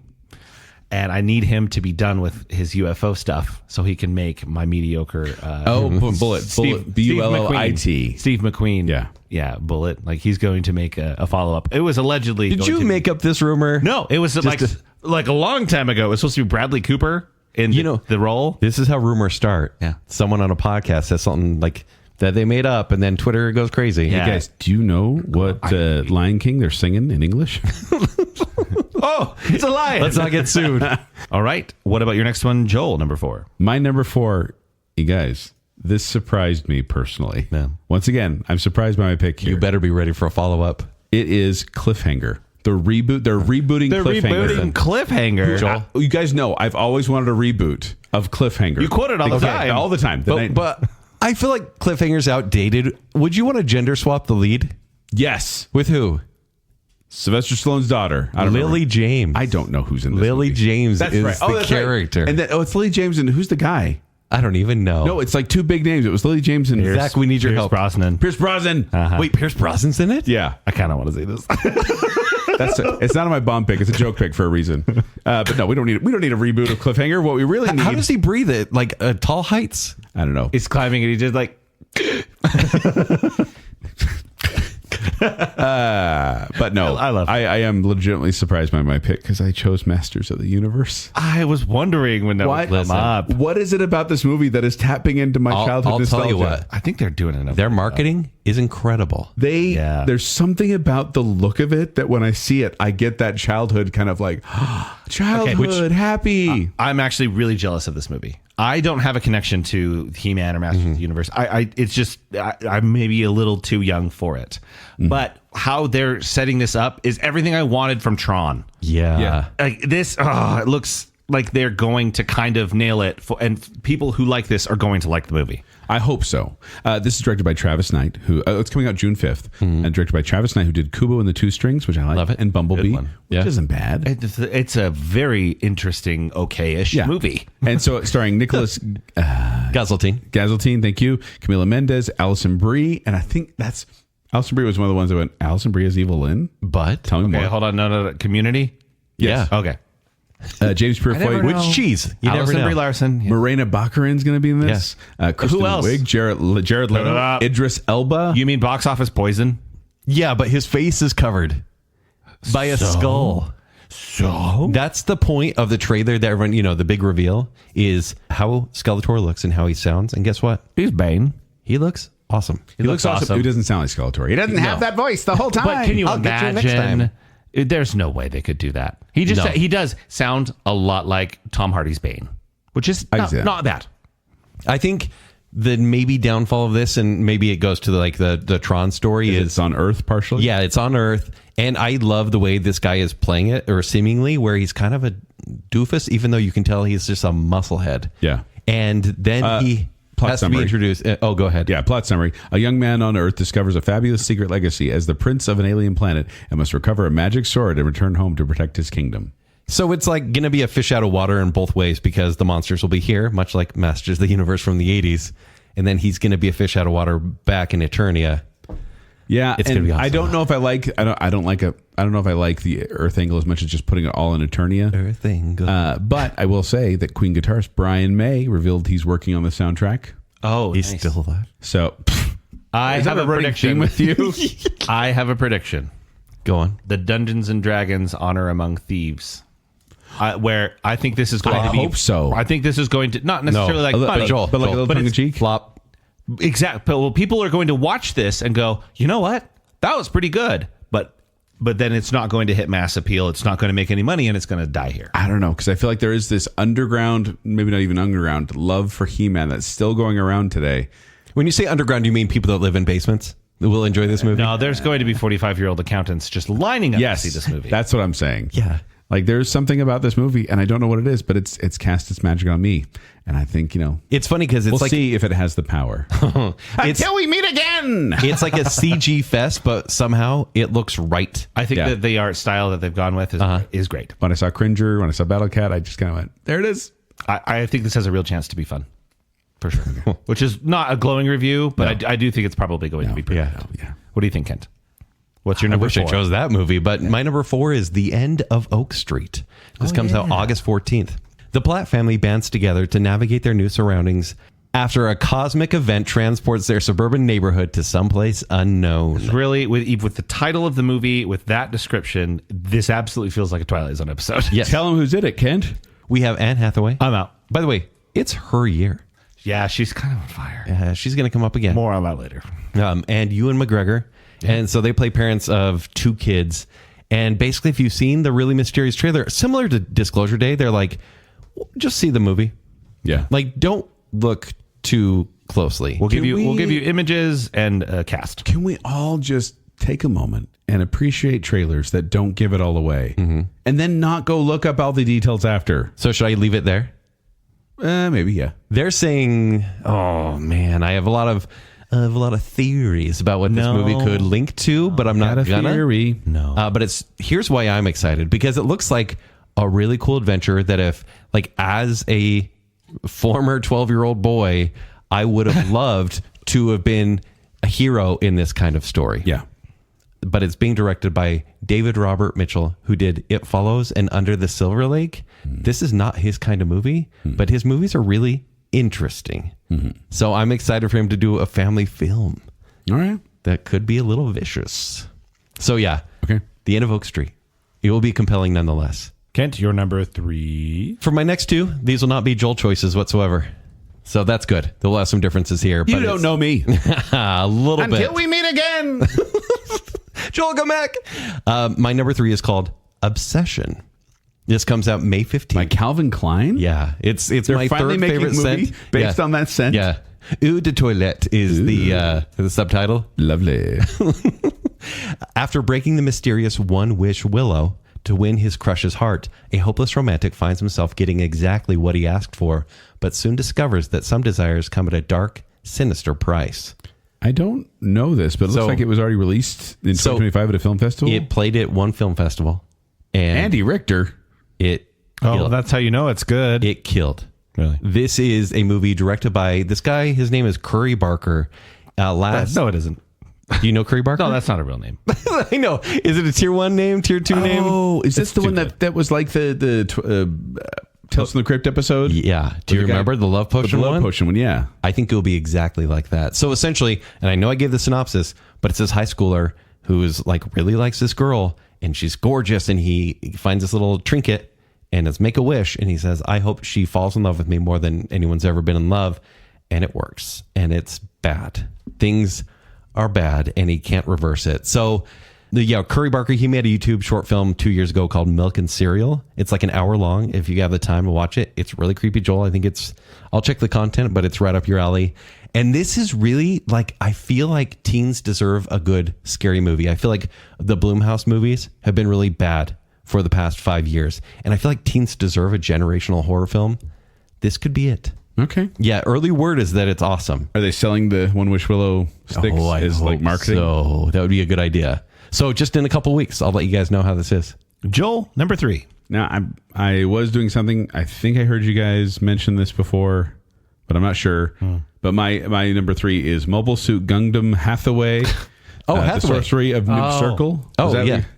And I need him to be done with his UFO stuff so he can make my mediocre. Bullet. Bullit. Steve McQueen. Yeah. Yeah, Bullitt. Like, he's going to make a follow-up. It was allegedly. Did going you to make up this rumor? No, it was like a long time ago. It was supposed to be Bradley Cooper in the role. This is how rumors start. Yeah. Someone on a podcast says something like that they made up, and then Twitter goes crazy. Yeah. Hey guys, do you know what Lion King they're singing in English? Oh, it's a lion. Let's not get sued. All right. What about your next one, Joel, number 4? My number 4 You guys, this surprised me personally. Yeah. Once again, I'm surprised by my pick here. You better be ready for a follow-up. It is Cliffhanger. The reboot. They're rebooting Cliffhanger. Cliffhanger. Joel, you guys know I've always wanted a reboot of Cliffhanger. You quote it all the time. All the time. But I feel like Cliffhanger's outdated. Would you want to gender swap the lead? Yes. With who? Sylvester Stallone's daughter. I don't Lily remember. James. I don't know who's in this Lily movie. James That's is right. the character. Right. And then, it's Lily James and who's the guy? I don't even know. No, it's like two big names. It was Lily James and Zach, we need your Pierce help. Brosnan. Pierce Brosnan. Wait, Pierce Brosnan's in it? Yeah. I kind of want to see this. It's not on my bomb pick. It's a joke pick for a reason. But no, we don't need a reboot of Cliffhanger. What we really need. How does he breathe it? Like tall heights? I don't know. He's climbing and he did like. But no, I am legitimately surprised by my pick because I chose Masters of the Universe. I was wondering when that would come up. What is it about this movie that is tapping into my childhood I'll nostalgia? tell you what. I think they're doing enough. Their marketing is incredible. There's something about the look of it that when I see it, I get that childhood kind of like childhood happy. I'm actually really jealous of this movie. I don't have a connection to He-Man or Masters of the Universe. It's just I'm maybe a little too young for it. But how they're setting this up is everything I wanted from Tron. Yeah. Like this, it looks like they're going to kind of nail it, and people who like this are going to like the movie. I hope so. This is directed by Travis Knight, who it's coming out June 5th, and directed by Travis Knight, who did Kubo and the Two Strings, which I like, Love it. and Bumblebee, Good one. which isn't bad. It's a very interesting, okay-ish movie. And so it's starring Nicholas Gazeltine. thank you, Camila Mendes, Alison Brie, and I think that's Alison Brie was one of the ones that went, Alison Brie as Evil Lynn? But Tell me more. Hold on, no. Community? Yes. Yeah. Okay. James Purefoy, Which cheese? You Alison never Brie know. Larson. Morena Baccarin's going to be in this. Kristen Who else? Wiig, Jared Leto, Idris Elba. You mean box office poison? Yeah, but his face is covered by a skull. So? That's the point of the trailer that everyone, the big reveal is how Skeletor looks and how he sounds. And guess what? He's Bane. He looks awesome. He looks awesome. He doesn't sound like Skeletor. He doesn't have that voice the whole time. But can you I'll get you next imagine? time. There's no way they could do that. He does sound a lot like Tom Hardy's Bane, which is not bad. I think the maybe downfall of this, and maybe it goes to the Tron story, is it's on Earth partially. Yeah, it's on Earth. And I love the way this guy is playing it, or seemingly, where he's kind of a doofus, even though you can tell he's just a musclehead. Yeah. And then he has to be introduced. Oh, go ahead. Yeah, plot summary. A young man on Earth discovers a fabulous secret legacy as the prince of an alien planet and must recover a magic sword and return home to protect his kingdom. So it's like going to be a fish out of water in both ways, because the monsters will be here, much like Masters of the Universe from the 80s. And then he's going to be a fish out of water back in Eternia. Yeah, it's going to be awesome. I don't know if I like. I don't know if I like the Earth angle as much as just putting it all in Eternia. Earth angle. But I will say that Queen guitarist Brian May revealed he's working on the soundtrack. Oh, he's still alive. So I have a prediction with you. I have a prediction. Go on. The Dungeons and Dragons Honor Among Thieves. Where I think this is going to be. I hope so. I think this is going to not necessarily like funny, but like a little tongue in cheek. Flop. Exactly. Well, people are going to watch this and go, you know what? That was pretty good. But then it's not going to hit mass appeal. It's not going to make any money, and it's going to die here. I don't know, because I feel like there is this underground, maybe not even underground, love for He-Man that's still going around today. When you say underground, you mean people that live in basements that will enjoy this movie? No, there's going to be 45-year-old accountants just lining up to see this movie. That's what I'm saying. Yeah. Like, there's something about this movie, and I don't know what it is, but it's cast its magic on me. And I think, it's funny because it's we'll like, see if it has the power. Until we meet again! It's like a CG fest, but somehow it looks right. I think that the art style that they've gone with is great. When I saw Cringer, when I saw Battle Cat, I just kind of went, there it is. I think this has a real chance to be fun. For sure. Which is not a glowing review, but I do think it's probably going to be pretty good. Yeah. What do you think, Kent? What's your number 4? I chose that movie, but my number 4 is The End of Oak Street. This comes out August 14th. The Platt family bands together to navigate their new surroundings after a cosmic event transports their suburban neighborhood to someplace unknown. Really, with the title of the movie, with that description, this absolutely feels like a Twilight Zone episode. Yes. Tell them who's in it, Kent. We have Anne Hathaway. I'm out. By the way, it's her year. Yeah, she's kind of on fire. She's going to come up again. More on that later. And Ewan McGregor. Yeah. And so they play parents of 2 kids. And basically, if you've seen the really mysterious trailer, similar to Disclosure Day, they're like, just see the movie. Yeah. Like, don't look too closely. We'll give you images and a cast. Can we all just take a moment and appreciate trailers that don't give it all away, and then not go look up all the details after? So should I leave it there? Maybe, yeah. They're saying, oh man, I have a lot of theories about what this movie could link to, but I'm not gonna. Theory. No. But here's why I'm excited, because it looks like a really cool adventure that if, like, as a former 12-year-old boy, I would have loved to have been a hero in this kind of story. Yeah. But it's being directed by David Robert Mitchell, who did It Follows and Under the Silver Lake. This is not his kind of movie, but his movies are really interesting. So I'm excited for him to do a family film. All right. That could be a little vicious. So yeah. Okay. The End of Oak Street. It will be compelling nonetheless. Kent, your number 3. For my next 2, these will not be Joel choices whatsoever. So that's good. There will have some differences here. You don't know me. A little bit. Until we meet again. Joel, come back. My number 3 is called Obsession. This comes out May 15th. By Calvin Klein? Yeah. It's They're my finally third making favorite a movie scent. based on that scent? Yeah. Eau de Toilette is the subtitle. Lovely. After breaking the mysterious One Wish Willow to win his crush's heart, a hopeless romantic finds himself getting exactly what he asked for, but soon discovers that some desires come at a dark, sinister price. I don't know this, but it looks like it was already released in 2025 at a film festival. It played at one film festival. And Andy Richter. That's how you know it's good. It killed. Really? This is a movie directed by this guy. His name is Curry Barker. No, it isn't. Do you know Curry Barker? No, that's not a real name. I know. Is it a tier 1 name, tier 2 name? Oh, is this the one that was like the Tales from the Crypt episode? Yeah. Do you remember the Love Potion one? The Love one? Potion one, yeah. I think it will be exactly like that. So essentially, and I know I gave the synopsis, but it's this high schooler who's like really likes this girl and she's gorgeous, and he finds this little trinket and it's make a wish, and he says, I hope she falls in love with me more than anyone's ever been in love. And it works, and it's bad. Things are bad, and he can't reverse it. So Curry Barker, he made a YouTube short film 2 years ago called Milk and Cereal. It's like an hour long. If you have the time to watch it, it's really creepy, Joel. I think I'll check the content, but it's right up your alley. And this is really like, I feel like teens deserve a good scary movie. I feel like the Blumhouse movies have been really bad for the past 5 years. And I feel like teens deserve a generational horror film. This could be it. Okay. Yeah, early word is that it's awesome. Are they selling the One Wish Willow sticks as like marketing? So that would be a good idea. So just in a couple weeks, I'll let you guys know how this is. Joel, number 3. Now, I was doing something. I think I heard you guys mention this before, but I'm not sure. But my number 3 is Mobile Suit Gundam Hathaway. Hathaway. The Sorcery of Noob Circle.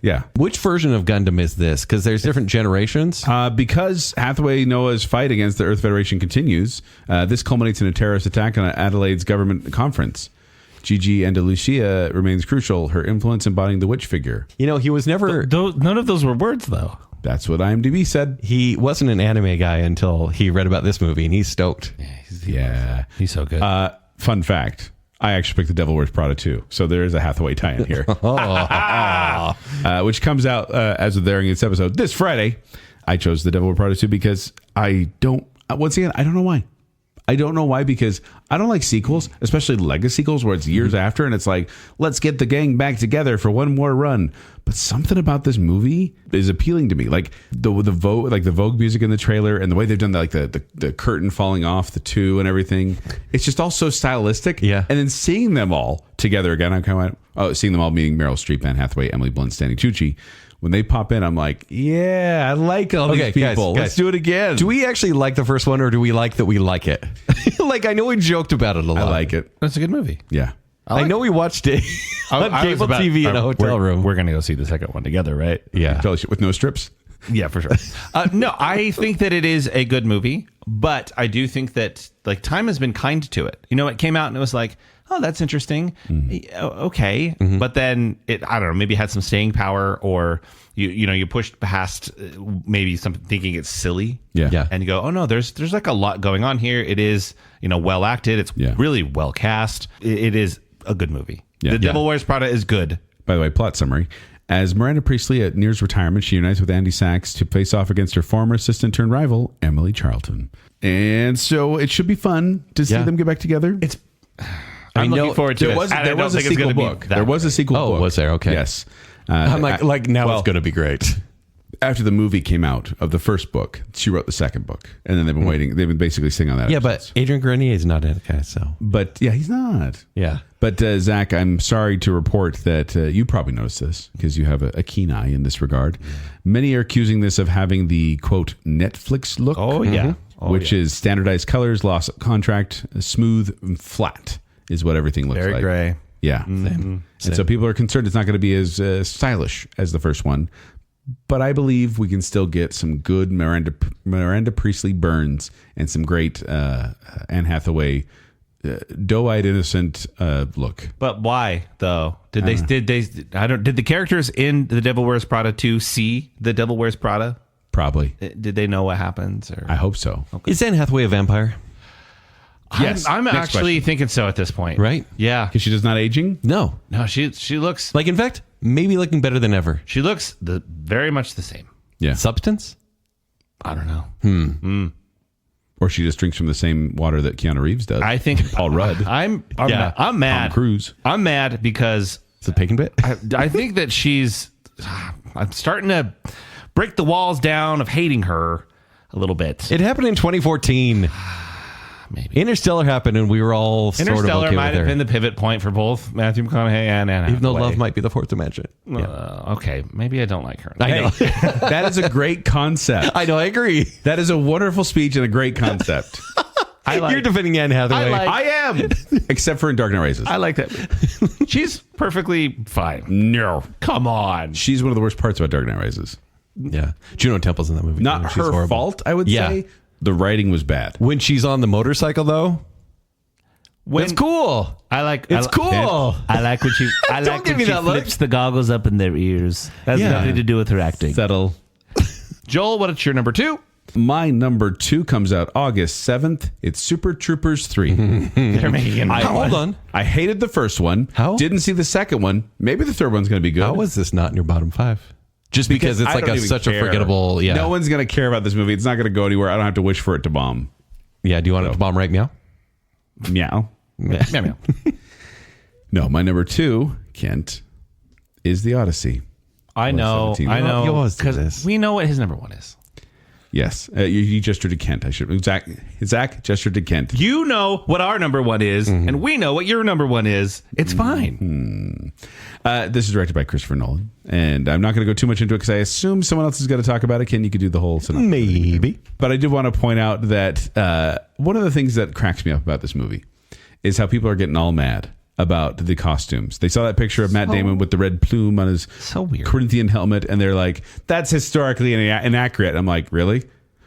Yeah. Which version of Gundam is this? Because there's different generations. Because Hathaway Noah's fight against the Earth Federation continues, this culminates in a terrorist attack on Adelaide's government conference. Gigi Andalucia remains crucial, her influence embodying the witch figure. You know, he was never... None of those were words, though. That's what IMDb said. He wasn't an anime guy until he read about this movie, and he's stoked. Yeah. He's so good. Fun fact. I actually picked The Devil Wears Prada too, so there is a Hathaway tie-in here, which comes out as of airing this episode this Friday. I chose The Devil Wears Prada 2 because I don't know why. I don't know why, because I don't like sequels, especially legacy sequels where it's years after and it's like, let's get the gang back together for one more run. But something about this movie is appealing to me. Like the Vogue music in the trailer and the way they've done the curtain falling off the two and everything. It's just all so stylistic. Yeah. And then seeing them all together again, I'm kind of seeing them all meeting Meryl Streep, Anne Hathaway, Emily Blunt, Stanley Tucci. When they pop in, I'm like, yeah, I like all these people. Guys, let's do it again. Do we actually like the first one, or do we like that we like it? Like, I know we joked about it a lot. I like it. That's a good movie. Yeah. I know we watched it on cable TV in a hotel room. We're going to go see the second one together, right? Yeah. With no strips? Yeah, for sure. No, I think that it is a good movie, but I do think that like time has been kind to it. You know, it came out and it was like, oh, that's interesting. Okay. But then I don't know, maybe it had some staying power, or you pushed past maybe something thinking it's silly. Yeah. And you go, oh no, there's like a lot going on here. It is, well acted. It's really well cast. It is a good movie. Yeah. The Devil Wears Prada is good. By the way, plot summary. As Miranda Priestley nears retirement, she unites with Andy Sachs to face off against her former assistant turned rival, Emily Charlton. And so it should be fun to see them get back together. I'm looking forward to it. There was a sequel book. There was a sequel book. Oh, was there? Okay. Yes. I'm like now it's going to be great. After the movie came out of the first book, she wrote the second book. And then they've been waiting. They've been basically sitting on that. Yeah, but Adrian Grenier is not in it, guys. So. But yeah, he's not. Yeah. But Zach, I'm sorry to report that you probably noticed this because you have a keen eye in this regard. Yeah. Many are accusing this of having the, quote, Netflix look. Oh, yeah. Which is standardized colors, loss of contract, smooth and flat is what everything looks like. Very gray. Yeah. Same. And so people are concerned it's not going to be as stylish as the first one. But I believe we can still get some good Miranda Priestley burns and some great Anne Hathaway doe-eyed innocent look. But why though? Did the characters in The Devil Wears Prada 2 see The Devil Wears Prada? Probably. Did they know what happens? Or? I hope so. Okay. Is Anne Hathaway a vampire? Yes. I'm actually thinking so at this point. Right? Yeah. Because she's not aging? No. She looks Like, in fact, maybe looking better than ever. she looks very much the same. Yeah. Substance? I don't know. Or she just drinks from the same water that Keanu Reeves does. I think Paul Rudd. I'm mad. Tom Cruise. I'm mad because It's a bacon bit? I think that I'm starting to break the walls down of hating her a little bit. It happened in 2014. Maybe. Interstellar happened, and we were all sort of Interstellar okay might with have her. been the pivot point for both Matthew McConaughey and Anne Even though Hathaway. love might be the fourth dimension. Okay, maybe I don't like her. I know. That is a great concept. I know, I agree. That is a wonderful speech and a great concept. You're defending Anne Hathaway. I am. Except for in Dark Knight Rises. I like that. She's perfectly fine. No. Come on. She's one of the worst parts about Dark Knight Rises. Yeah. Juno Temple's in that movie. Not She's her horrible. fault, I would Yeah. say. The writing was bad. When she's on the motorcycle, though, it's cool. It's cool. I like when she. I Don't like give when me she that look. flips the goggles up in their ears. That's Yeah. nothing to do with her acting. Settle. Joel, what's your number 2? My number 2 comes out August 7th. It's Super Troopers 3. They're making it. Hold on. I hated the first one. How? Didn't see the second one. Maybe the third one's going to be good. How is this not in your bottom 5? Just because it's I like don't even such a care. forgettable. Yeah. No one's going to care about this movie. It's not going to go anywhere. I don't have to wish for it to bomb. Yeah. Do you want it to bomb right now? Meow. Meow. No, my number 2, Kent, is The Odyssey. I know. 17. You always do Because this. we know what his number 1 is. Yes. You gestured to Kent. I should. Zach gestured to Kent. You know what our number 1 is, and we know what your number 1 is. It's fine. This is directed by Christopher Nolan. And I'm not going to go too much into it because I assume someone else is going to talk about it. Ken, you could do the whole synopsis. Maybe. But I did want to point out that one of the things that cracks me up about this movie is how people are getting all mad about the costumes. They saw that picture of Matt Damon with the red plume on his So weird. Corinthian helmet, and they're like, that's historically inaccurate. I'm like, really?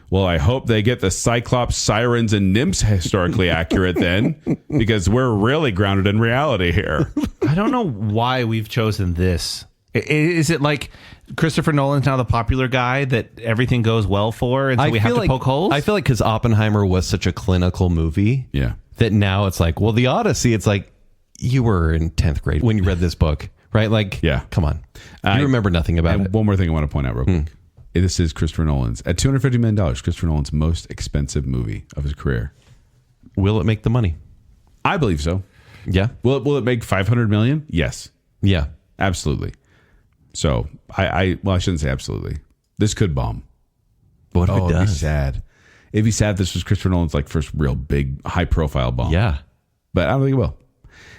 Well, I hope they get the Cyclops, Sirens, and Nymphs historically accurate then, because we're really grounded in reality here. I don't know why we've chosen this. Is it like Christopher Nolan's now the popular guy that everything goes well for, and so we have to poke holes? I feel like because Oppenheimer was such a clinical movie, Yeah. that now it's like, well, the Odyssey, it's like you were in 10th grade when you read this book, right? Like, Yeah. come on. You remember nothing about And it. one more thing I want to point out real quick. This is Christopher Nolan's, at $250 million, Christopher Nolan's most expensive movie of his career. Will it make the money? I believe so. Yeah. Will it make $500 million? Yes, Yeah. absolutely. So I shouldn't say absolutely. This could bomb. What if it It'd be does? sad. It'd be sad if this was Christopher Nolan's like first real big high profile bomb. Yeah. But I don't think it will.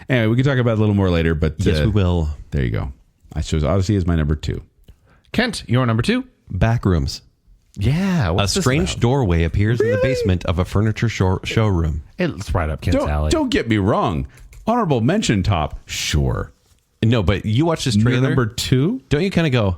Anyway, we can talk about it a little more later. But Yes, we will. There you go. I chose Odyssey as my number 2. Kent, your number 2? Backrooms. Yeah. A strange doorway appears in the basement of a furniture showroom. It's right up Kent's alley. Don't get me wrong. Honorable mention top, sure. No, but you watch this trailer. Number 2. Don't you kind of go,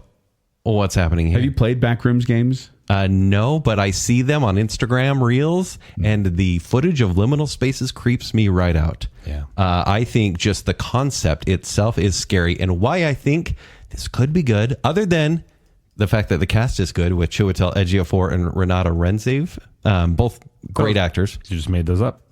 oh, what's happening here? Have you played Backrooms games? No, but I see them on Instagram Reels, and the footage of liminal spaces creeps me right out. Yeah. I think just the concept itself is scary, and why I think this could be good, other than the fact that the cast is good with Chiwetel Ejiofor and Renata Renziv, both great actors. You just made those up.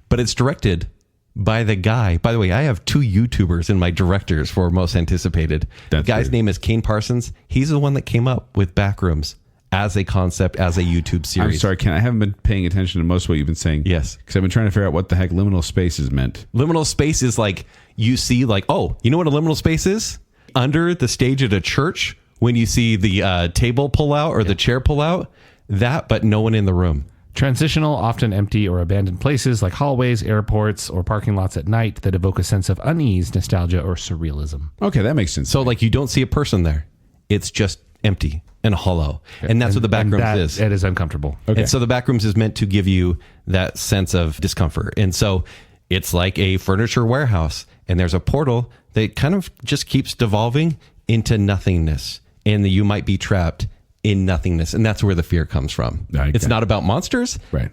But it's directed by the guy. By the way, I have 2 YouTubers in my directors for most anticipated. The guy's name is Kane Parsons. He's the one that came up with Backrooms as a concept, as a YouTube series. I'm sorry, Ken. I haven't been paying attention to most of what you've been saying. Yes. Because I've been trying to figure out what the heck liminal spaces meant. Liminal space is like, you see like, oh, you know what a liminal space is? Under the stage at a church, when you see the table pull out or the chair pull out, that, but no one in the room. Transitional, often empty or abandoned places like hallways, airports, or parking lots at night that evoke a sense of unease, nostalgia, or surrealism. Okay, that makes sense. So like you don't see a person there. It's just empty and hollow. And that's what the Backrooms is. It is uncomfortable. Okay. And so the Backrooms is meant to give you that sense of discomfort. And so it's like a furniture warehouse. And there's a portal that kind of just keeps devolving into nothingness. And you might be trapped in nothingness. And that's where the fear comes from. Okay. It's not about monsters. Right.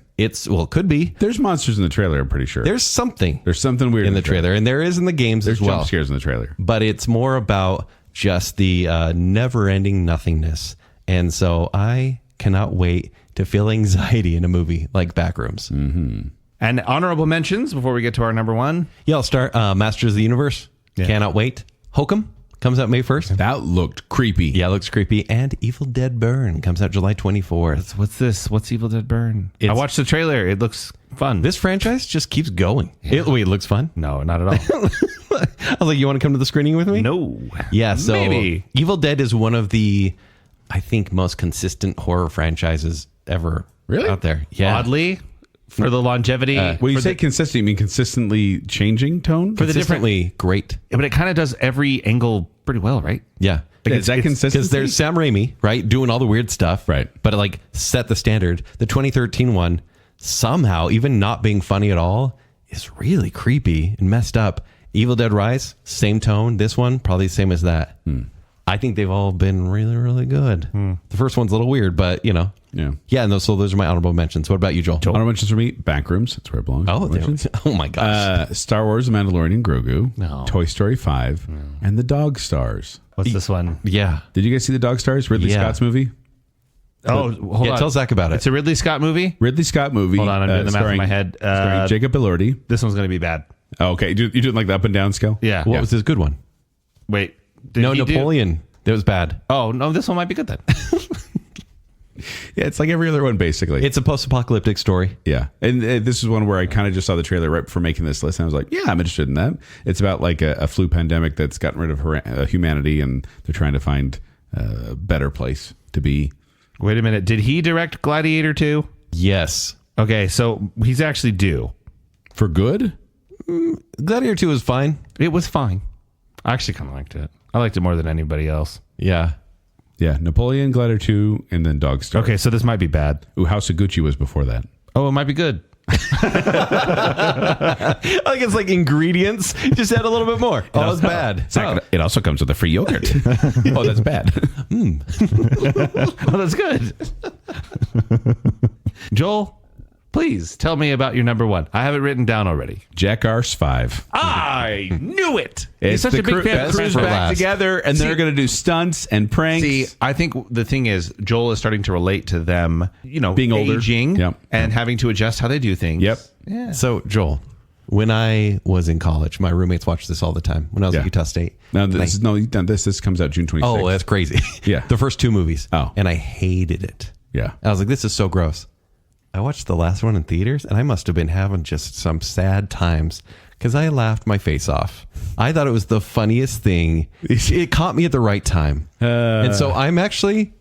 Well, it could be. There's monsters in the trailer, I'm pretty sure. There's something weird in the trailer. And there is in the games There's as well. jump scares in the trailer. But it's more about just the never-ending nothingness. And so I cannot wait to feel anxiety in a movie like Backrooms. Mm-hmm. And honorable mentions before we get to our number one. Yeah, I'll start Masters of the Universe. Yeah. Cannot wait. Hokum comes out May 1st. That looked creepy. Yeah, it looks creepy. And Evil Dead Burn comes out July 24th. What's this? What's Evil Dead Burn? I watched the trailer. It looks fun. This franchise just keeps going. Yeah. It looks fun. No, not at all. I was like, you want to come to the screening with me? No. Yeah, so Maybe. Evil Dead is one of the, I think, most consistent horror franchises ever out there. Yeah. Oddly, for the longevity. When you say consistent, you mean consistently changing tone? For the Consistently great. Yeah, but it kind of does every angle pretty well, right? Yeah. Is that consistency? Because there's Sam Raimi, right, doing all the weird stuff. Right. But it like set the standard. The 2013 one, somehow, even not being funny at all, is really creepy and messed up. Evil Dead Rise, same tone. This one, probably the same as that. I think they've all been really, really good. The first one's a little weird, but you know. Yeah. Yeah, and so those are my honorable mentions. What about you, Joel? Honorable mentions for me, Backrooms. That's where it belongs. Oh my gosh. Star Wars, The Mandalorian, Grogu. No. Toy Story 5. And The Dog Stars. What's this one? Yeah. Did you guys see The Dog Stars? Ridley Scott's movie? Oh, hold on. Tell Zach about it. It's a Ridley Scott movie? Ridley Scott movie. Hold on, I'm doing the math in my head. Starring Jacob Elordi. This one's going to be bad. Oh, okay. You doing like the up and down scale? Yeah. What was his good one? Wait. Did No, he do- Napoleon. That was bad. Oh, no, this one might be good then. Yeah, it's like every other one, basically. It's a post-apocalyptic story. Yeah. And this is one where I kind of just saw the trailer right before making this list. And I was like, yeah, I'm interested in that. It's about like a flu pandemic that's gotten rid of humanity, and they're trying to find a better place to be. Wait a minute. Did he direct Gladiator 2? Yes. Okay, so he's actually due. For good? Gladiator 2 was fine. It was fine. I actually kind of liked it. I liked it more than anybody else. Yeah. Yeah. Napoleon, Gladiator 2, and then Dog Stars. Okay, so this might be bad. Ooh, House of Gucci was before that. Oh, it might be good. I think it's like ingredients. Just add a little bit more. Oh, it's bad. Zach, it also comes with a free yogurt. Oh, that's bad. Oh, that's good. Joel, please tell me about your number one. I have it written down already. Jackass 5. I knew it. It's He's such the a big fan of crew's Christmas. back together, and they're going to do stunts and pranks. See, I think the thing is, Joel is starting to relate to them, you know, Being older. aging, Yep. and having to adjust how they do things. Yep. Yeah. So, Joel, when I was in college, my roommates watched this all the time when I was at Utah State. Now, you've done this. This comes out June 26th. Oh, that's crazy. Yeah. The first 2 movies. Oh. And I hated it. Yeah. I was like, this is so gross. I watched the last one in theaters, and I must have been having just some sad times because I laughed my face off. I thought it was the funniest thing. It caught me at the right time. And so I'm actually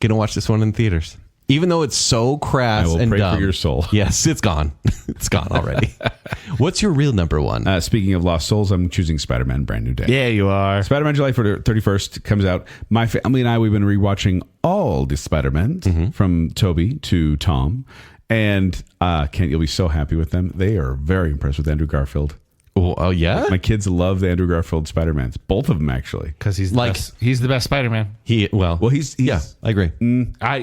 going to watch this one in theaters. Even though it's so crass I will and pray dumb. for your soul. Yes, it's gone. It's gone already. What's your real number one? Speaking of lost souls, I'm choosing Spider-Man Brand New Day. Yeah, you are. Spider-Man July 31st comes out. My family and I, we've been rewatching all the Spider-Mans from Toby to Tom. And Kent, you'll be so happy with them. They are very impressed with Andrew Garfield. Oh, yeah? My kids love the Andrew Garfield Spider-Mans. Both of them, actually. Because he's the best. He's the best Spider-Man. Well, He's yeah, I agree.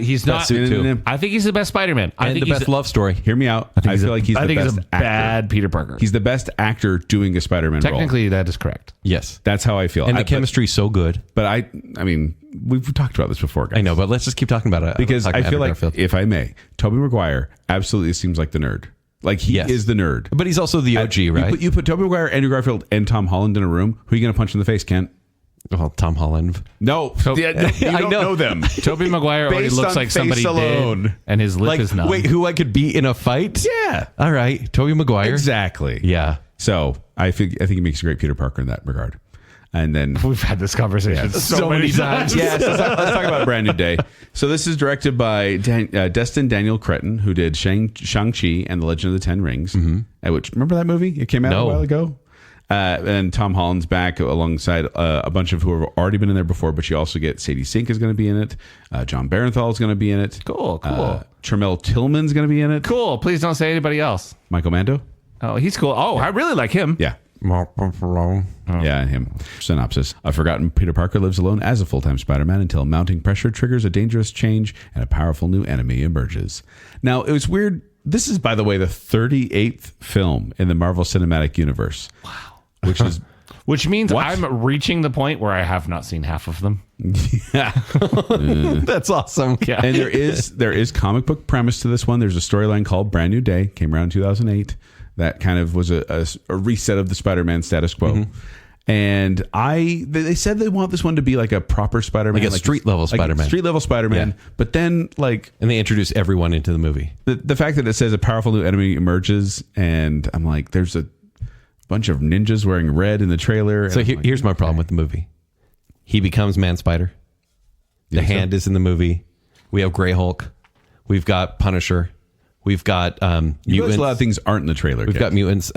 He's not. suit, too. I think he's the best Spider-Man. I And think the best love story. Hear me out. I feel like he's the best actor. bad Peter Parker. He's the best actor doing a Spider-Man role. Technically, that is correct. Yes. That's how I feel. And the chemistry's so good. But I mean, we've talked about this before, guys. I know, but let's just keep talking about it. Because I feel like, Garfield. if I may, Tobey Maguire absolutely seems like the nerd. Like he is the nerd. But he's also the OG, right? You put Tobey Maguire, Andrew Garfield, and Tom Holland in a room. Who are you going to punch in the face, Kent? Well, Tom Holland. No, you don't know them. Tobey Maguire already Based looks on like somebody face alone. dead, and his lip Like, is numb. wait, who I could beat in a fight? Yeah. All right, Tobey Maguire. Exactly. Yeah. So I think he makes a great Peter Parker in that regard. And then We've had this conversation so many times. yes, let's talk about Brand New Day. So this is directed by Destin Daniel Cretton, who did Shang-Chi and the Legend of the Ten Rings. Which, remember that movie? It came out a while ago. And Tom Holland's back alongside a bunch of who have already been in there before, but you also get Sadie Sink is going to be in it. John Barenthal is going to be in it. Cool. Tremel Tillman's going to be in it. Cool. Please don't say anybody else. Michael Mando. Oh, he's cool. Oh, I really like him. Yeah. Yeah, him. Synopsis. A forgotten Peter Parker lives alone as a full-time Spider-Man until mounting pressure triggers a dangerous change and a powerful new enemy emerges. Now, it was weird. This is, by the way, the 38th film in the Marvel Cinematic Universe. Wow. Which means What? I'm reaching the point where I have not seen half of them. Yeah. That's awesome. Yeah. And there is comic book premise to this one. There's a storyline called Brand New Day, came around in 2008. That kind of was a reset of the Spider-Man status quo. And they said they want this one to be like a proper Spider-Man. Like a street-level Spider-Man. Street-level Spider-Man. Yeah. But then, like... And they introduce everyone into the movie. The fact that it says a powerful new enemy emerges, and I'm like, there's a bunch of ninjas wearing red in the trailer. So here's my problem with the movie. He becomes Man Spider. The Hand is in the movie. We have Grey Hulk. We've got Punisher. We've got mutants. A lot of things aren't in the trailer. We've got mutants.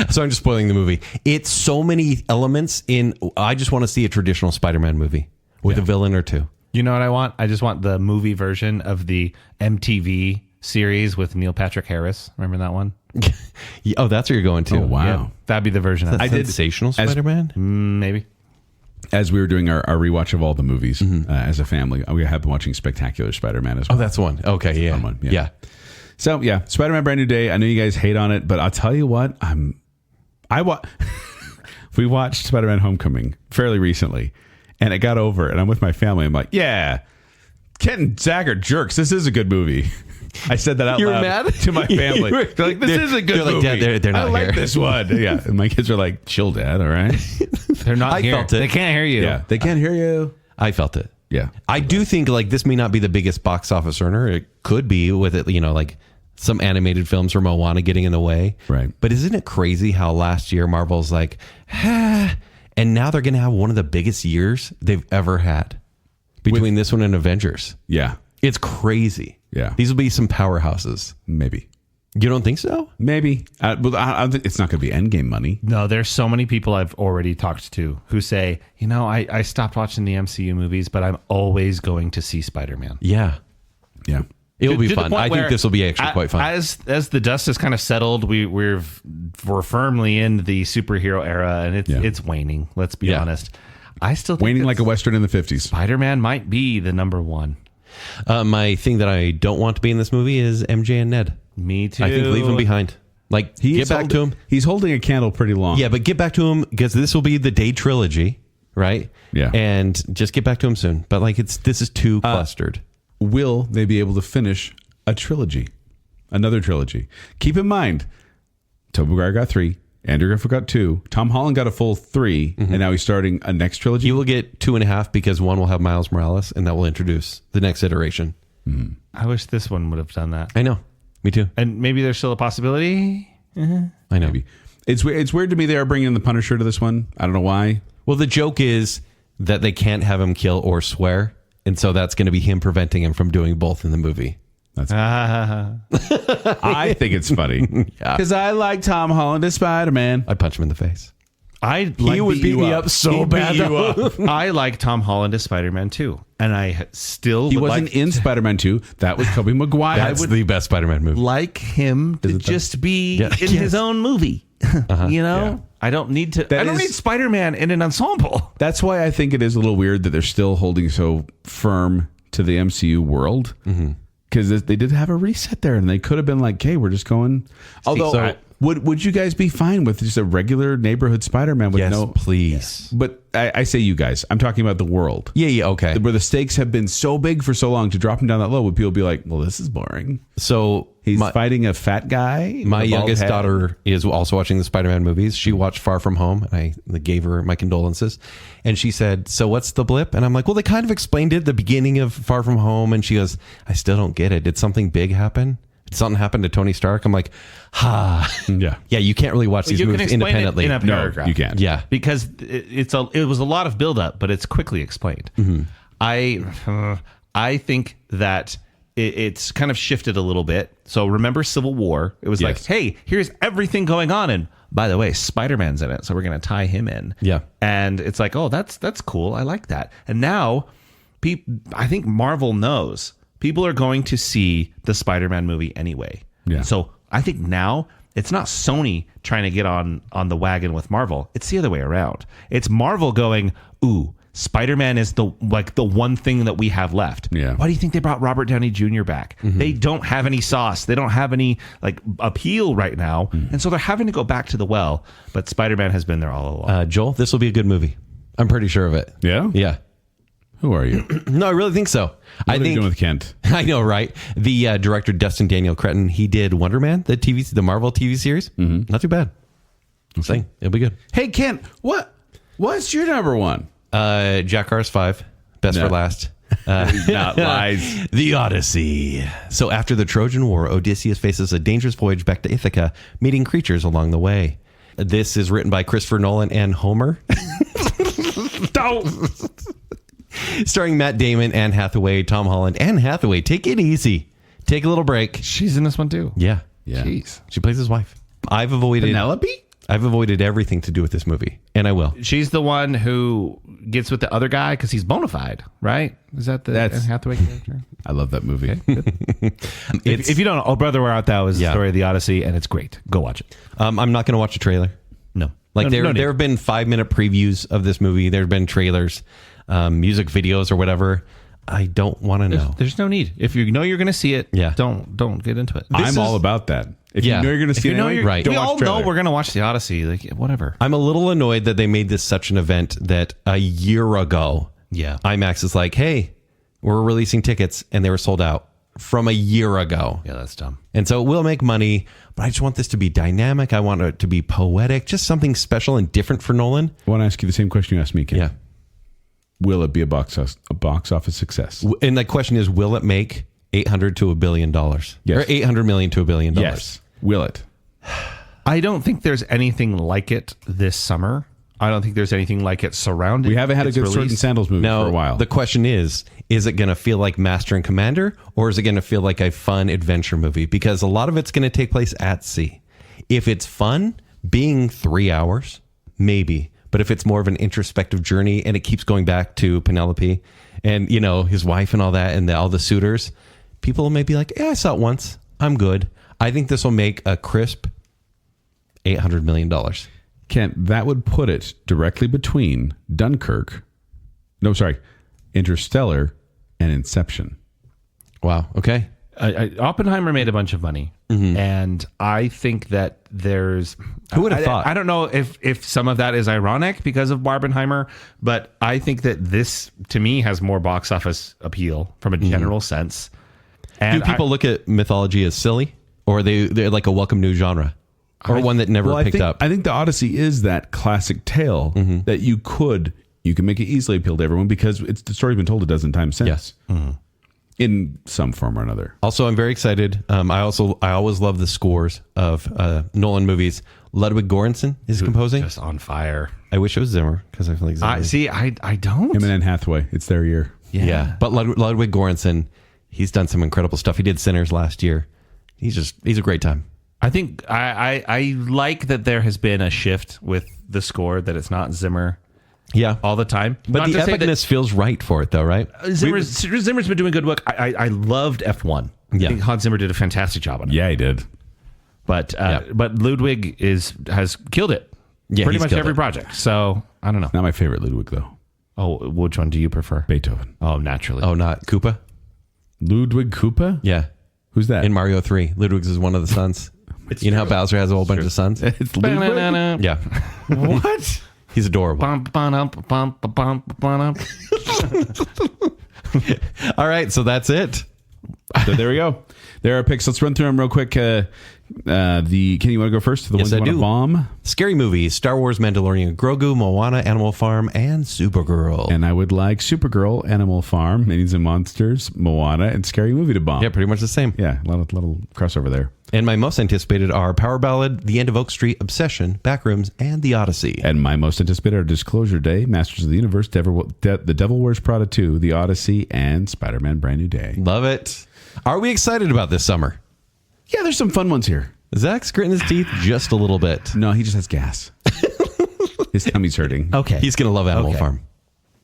So I'm just spoiling the movie. It's so many elements in. I just want to see a traditional Spider-Man movie with a villain or two. You know what I want? I just want the movie version of the MTV series with Neil Patrick Harris. Remember that one? Oh, that's where you're going to. Oh, wow. Yeah, that'd be the version. I did Sensational Spider-Man? Maybe. As we were doing our rewatch of all the movies as a family, we have been watching Spectacular Spider-Man as well. Oh, that's one. Okay, yeah. Fun one, Yeah. So yeah, Spider-Man Brand New Day. I know you guys hate on it, but I'll tell you what, we watched Spider-Man Homecoming fairly recently, and it got over, and I'm with my family. I'm like, yeah, Kent and Zack are jerks. This is a good movie. I said that out You were loud mad? to my family. They're like, this is a good they're like, movie. Dad, they're not I like here. this one. Yeah, and my kids are like, chill, Dad. All right. They're not I here. felt it. They can't hear you. Yeah, they can't hear you. I felt it. Yeah, I do think like this may not be the biggest box office earner. It could be with it, like some animated films or Moana getting in the way. Right. But isn't it crazy how last year Marvel's like, and now they're going to have one of the biggest years they've ever had between this one and Avengers. yeah, It's crazy. Yeah. These will be some powerhouses. maybe. You don't think so? Maybe. But I don't think it's not going to be Endgame money. No, there's so many people I've already talked to who say, I stopped watching the MCU movies, but I'm always going to see Spider-Man. Yeah. Yeah. It will be To the fun. point I think where this will be actually quite fun. As the dust has kind of settled, we're firmly in the superhero era, and it's waning. Let's be honest. I still think Waning like a Western in the 50s. Spider-Man might be the number one. My thing that I don't want to be in this movie is MJ and Ned. Me too. I think leave them behind. Like, get back to him. He's holding a candle pretty long. Yeah, but get back to him because this will be the Day trilogy, right? Yeah. And just get back to him soon. But like, this is too clustered. Will they be able to finish a trilogy? Another trilogy. Keep in mind, Tobey Maguire got 3. Andrew Garfield got 2. Tom Holland got a full 3. And now he's starting a next trilogy. He will get 2.5 because one will have Miles Morales, and that will introduce the next iteration. I wish this one would have done that. I know. Me too. And maybe there's still a possibility. I know. Maybe. It's weird to me they are bringing the Punisher to this one. I don't know why. Well, the joke is that they can't have him kill or swear. And so that's going to be him preventing him from doing both in the movie. I think it's funny. Because I like Tom Holland as Spider-Man. I'd punch him in the face. He would beat me up so bad. I like Tom Holland as Spider-Man too, and I still He would wasn't in Spider-Man 2. That was Tobey Maguire. That's the best Spider-Man movie. like him to just be in his own movie. Yeah. I don't need to. I don't need Spider-Man in an ensemble. That's why I think it is a little weird that they're still holding so firm to the MCU world. Because they did have a reset there, and they could have been like, "Hey, we're just going." Although Would you guys be fine with just a regular neighborhood Spider-Man with Yes, no? please. But I say you guys. I'm talking about the world. Yeah, okay. Where the stakes have been so big for so long, to drop him down that low, would people be like, well, this is boring. So He's fighting a fat guy. my with a bald youngest head. daughter is also watching the Spider-Man movies. She watched Far From Home, and I gave her my condolences. And she said, so what's the blip? And I'm like, well, they kind of explained it at the beginning of Far From Home. And she goes, I still don't get it. Did something big happen? Did something happen to Tony Stark? I'm like, Yeah. yeah, you can't really watch these You can movies explain independently. it in a No, paragraph. you can't. Yeah. Because it was a lot of buildup, but it's quickly explained. I think that it's kind of shifted a little bit. So remember Civil War? It was like, Yes. hey, here's everything going on, and by the way, Spider-Man's in it, so we're going to tie him in. Yeah. And it's like, oh, that's cool. I like that. And now, I think Marvel knows people are going to see the Spider-Man movie anyway. Yeah. So I think now it's not Sony trying to get on the wagon with Marvel. It's the other way around. It's Marvel going, ooh, Spider-Man is the one thing that we have left. Yeah. Why do you think they brought Robert Downey Jr. back? They don't have any sauce. They don't have any appeal right now. And so they're having to go back to the well. But Spider-Man has been there all along. Joel, this will be a good movie. I'm pretty sure of it. Yeah? Yeah. Who are you? No, I really think so. What are you doing with Kent? I know, right? The director Dustin Daniel Cretton, he did Wonder Man, the Marvel TV series. Not too bad. I'm saying it'll be good. Hey, Kent, what's your number one? Jackass 5, best No. for last. Not lies. The Odyssey. So after the Trojan War, Odysseus faces a dangerous voyage back to Ithaca, meeting creatures along the way. This is written by Christopher Nolan and Homer. Starring Matt Damon, Anne Hathaway, Tom Holland. Anne Hathaway, take it easy. Take a little break. She's in this one too. Yeah. Yeah. Jeez. She plays his wife. I've avoided everything to do with this movie, and I will. She's the one who gets with the other guy because he's bona fide, right? Is that the Anne Hathaway character? I love that movie. If you don't know, Oh Brother, Where Art Thou is the Yeah. story of the Odyssey, and it's great. Go watch it. I'm not going to watch a trailer. No. Like No need. there have been 5-minute previews of this movie. There have been trailers, music videos or whatever. I don't want to know. There's no need. If you know you're going to see it, Yeah. don't get into it. I'm all about that. If Yeah. you know you're going to see it anyway, right. don't We watch all the trailer. know we're going to watch the Odyssey. Like whatever. I'm a little annoyed that they made this such an event that a year ago, Yeah. IMAX is like, hey, we're releasing tickets, and they were sold out from a year ago. Yeah, that's dumb. And so it will make money, but I just want this to be dynamic. I want it to be poetic, just something special and different for Nolan. I want to ask you the same question you asked me, Ken. Yeah. Will it be a box office success? And the question is, will it make $800 to $1 billion? Yes. Or $800 million to $1 billion? Yes. Will it? I don't think there's anything like it this summer. I don't think there's anything like it surrounding. We haven't had a its good Sword and release. Sandals movie Now, for a while. the question is it going to feel like Master and Commander, or is it going to feel like a fun adventure movie? Because a lot of it's going to take place at sea. If it's fun, being 3 hours, maybe. But if it's more of an introspective journey and it keeps going back to Penelope and, his wife and all that and all the suitors, people may be like, yeah, I saw it once. I'm good. I think this will make a crisp $800 million. Kent, that would put it directly between Interstellar and Inception. Wow. Okay. Oppenheimer made a bunch of money, and I think that there's. Who would have thought? I don't know if some of that is ironic because of Barbenheimer, but I think that this, to me, has more box office appeal from a general sense. And Do people look at mythology as silly, or they're like a welcome new genre, or one that never picked up? I think the Odyssey is that classic tale that you can make it easily appeal to everyone because the story's been told a dozen times since. Yes. In some form or another. Also, I'm very excited. I always love the scores of Nolan movies. Ludwig Göransson is composing. just on fire. I wish it was Zimmer because I feel like Zimmer. I don't. Him and Anne Hathaway. It's their year. Yeah. But Ludwig Göransson, he's done some incredible stuff. He did Sinners last year. He's a great time. I think I like that there has been a shift with the score, that it's not Zimmer Yeah. all the time. But Not the to say that- epicness feels right for it, though, right? Zimmer's been doing good work. I loved F1. Yeah. I think Hans Zimmer did a fantastic job on it. Yeah, he did. But Ludwig has killed it. Yeah, pretty he's much killed every it. project. So I don't know. Not my favorite Ludwig, though. Oh, which one do you prefer? Beethoven. Oh, naturally. Oh, not Koopa? Ludwig Koopa? Yeah. Who's that? In Mario 3. Ludwig's is one of the sons. You know how Bowser has a whole bunch of sons? It's Ludwig. Yeah. What? He's adorable. All right, so that's it. So there we go. There are picks. Let's run through them real quick. Kenny, you want to go first? The Yes, ones you I want to do. bomb? Scary movies, Star Wars, Mandalorian, Grogu, Moana, Animal Farm, and Supergirl. And I would like Supergirl, Animal Farm, Minions and Monsters, Moana, and Scary Movie to bomb. Yeah, pretty much the same. Yeah, a little crossover there. And my most anticipated are Power Ballad, The End of Oak Street, Obsession, Backrooms, and The Odyssey. And my most anticipated are Disclosure Day, Masters of the Universe, The Devil Wears Prada 2, The Odyssey, and Spider-Man Brand New Day. Love it. Are we excited about this summer? Yeah, there's some fun ones here. Zach's gritting his teeth just a little bit. No, he just has gas. His tummy's hurting. Okay. He's going to love Animal Okay. Farm.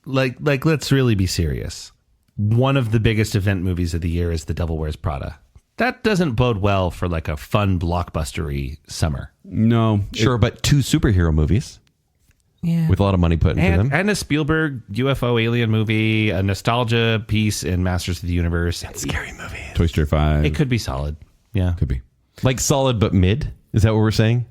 Like, let's really be serious. One of the biggest event movies of the year is The Devil Wears Prada. That doesn't bode well for like a fun blockbustery summer. No. Sure, but 2 superhero movies Yeah. with a lot of money put into them. And a Spielberg UFO alien movie, a nostalgia piece in Masters of the Universe. Scary movie. Toy Story 5. It could be solid. Yeah. Could be. Like solid but mid? Is that what we're saying?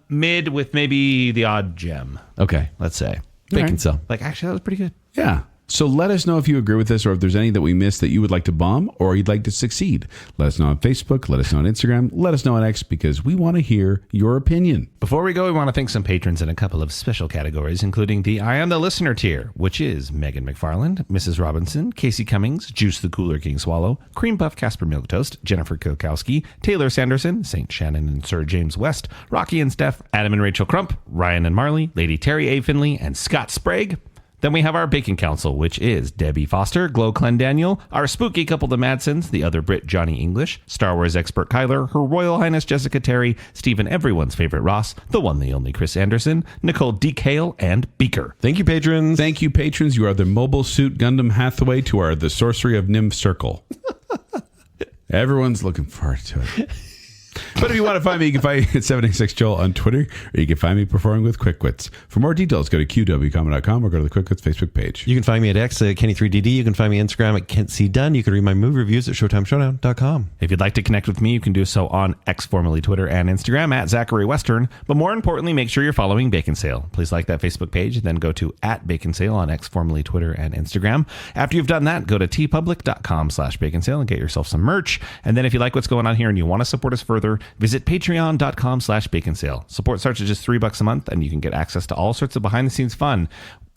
Mid with maybe the odd gem, Okay. let's say. Baconsale. Like, actually, that was pretty good. Yeah. So let us know if you agree with this or if there's any that we missed that you would like to bomb or you'd like to succeed. Let us know on Facebook. Let us know on Instagram. Let us know on X because we want to hear your opinion. Before we go, we want to thank some patrons in a couple of special categories, including the I Am the Listener tier, which is Megan McFarland, Mrs. Robinson, Casey Cummings, Juice the Cooler King Swallow, Cream Puff Casper Milktoast, Jennifer Kilkowski, Taylor Sanderson, St. Shannon and Sir James West, Rocky and Steph, Adam and Rachel Crump, Ryan and Marley, Lady Terry A. Finley, and Scott Sprague. Then we have our Bacon Council, which is Debbie Foster, Glow Clendaniel, our spooky couple, the Madsons, the other Brit, Johnny English, Star Wars expert Kyler, Her Royal Highness Jessica Terry, Stephen Everyone's favorite Ross, the one, the only Chris Anderson, Nicole D. Kale, and Beaker. Thank you, patrons. Thank you, patrons. You are the Mobile Suit Gundam Hathaway to our The Sorcery of Nim Circle. Everyone's looking forward to it. But if you want to find me, you can find me at 786Joel on Twitter, or you can find me performing with Quick Wits. For more details, go to qwcomedy.com or go to the Quick Wits Facebook page. You can find me at X at Kenny3DD. You can find me on Instagram at Kent C. Dunn. You can read my movie reviews at ShowtimeShowdown.com. If you'd like to connect with me, you can do so on X, formerly Twitter, and Instagram at Zachary Western. But more importantly, make sure you're following Baconsale. Please like that Facebook page, then go to @Baconsale on X, formerly Twitter, and Instagram. After you've done that, go to tpublic.com/Baconsale and get yourself some merch. And then if you like what's going on here and you want to support us further, visit patreon.com/Baconsale. Support starts at just $3 a month, and you can get access to all sorts of behind-the-scenes fun.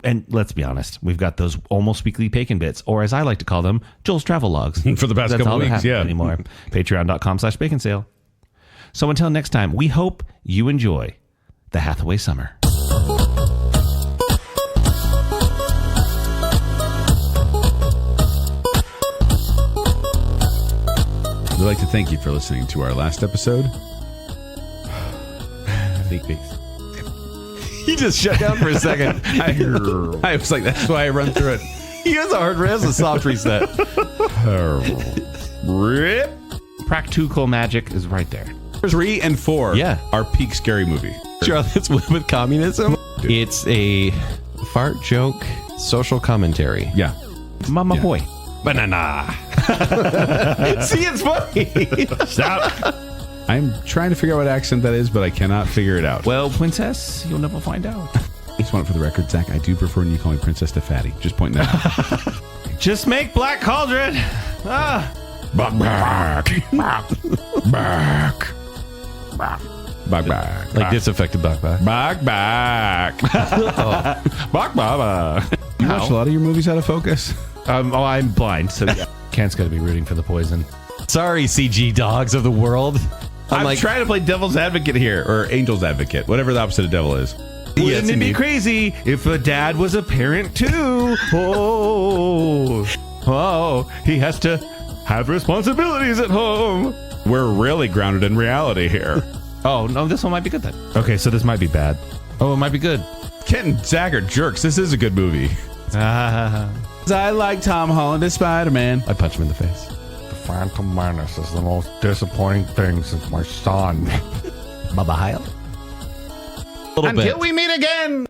And let's be honest, we've got those almost weekly bacon bits, or as I like to call them, Joel's travel logs. For the past That's couple all that weeks, happens yeah. anymore. Patreon.com/Baconsale. So until next time, we hope you enjoy the Hathaway summer. We'd like to thank you for listening to our last episode. Sneak peeks. He just shut down for a second. I was like, that's why I run through it. He has a hard res, a soft reset. Rip. Practical magic is right there. 3 and 4 Yeah. are peak scary movie. Charlotte's Web with communism. It's a fart joke social commentary. Yeah. Mama Yeah. boy. Banana. See, it's funny. Stop. I'm trying to figure out what accent that is, but I cannot figure it out. Well, princess, you'll never find out. I just want it for the record, Zach. I do prefer when you call me Princess to Fatty. Just pointing that out. Just make Black Cauldron. Ah. Back. Like disaffected backpack. Back. Back. You watch a lot of your movies out of focus? I'm blind, so yeah. Kent's got to be rooting for the poison. Sorry, CG dogs of the world. I'm trying to play devil's advocate here, or angel's advocate, whatever the opposite of devil is. Wouldn't it be crazy if a dad was a parent too? Oh, he has to have responsibilities at home. We're really grounded in reality here. Oh, no, this one might be good then. Okay, so this might be bad. Oh, it might be good. Kent and Zack are jerks. This is a good movie. I like Tom Holland as Spider-Man. I punch him in the face. The Phantom Menace is the most disappointing thing since my son. Baba Heil. Until we meet again.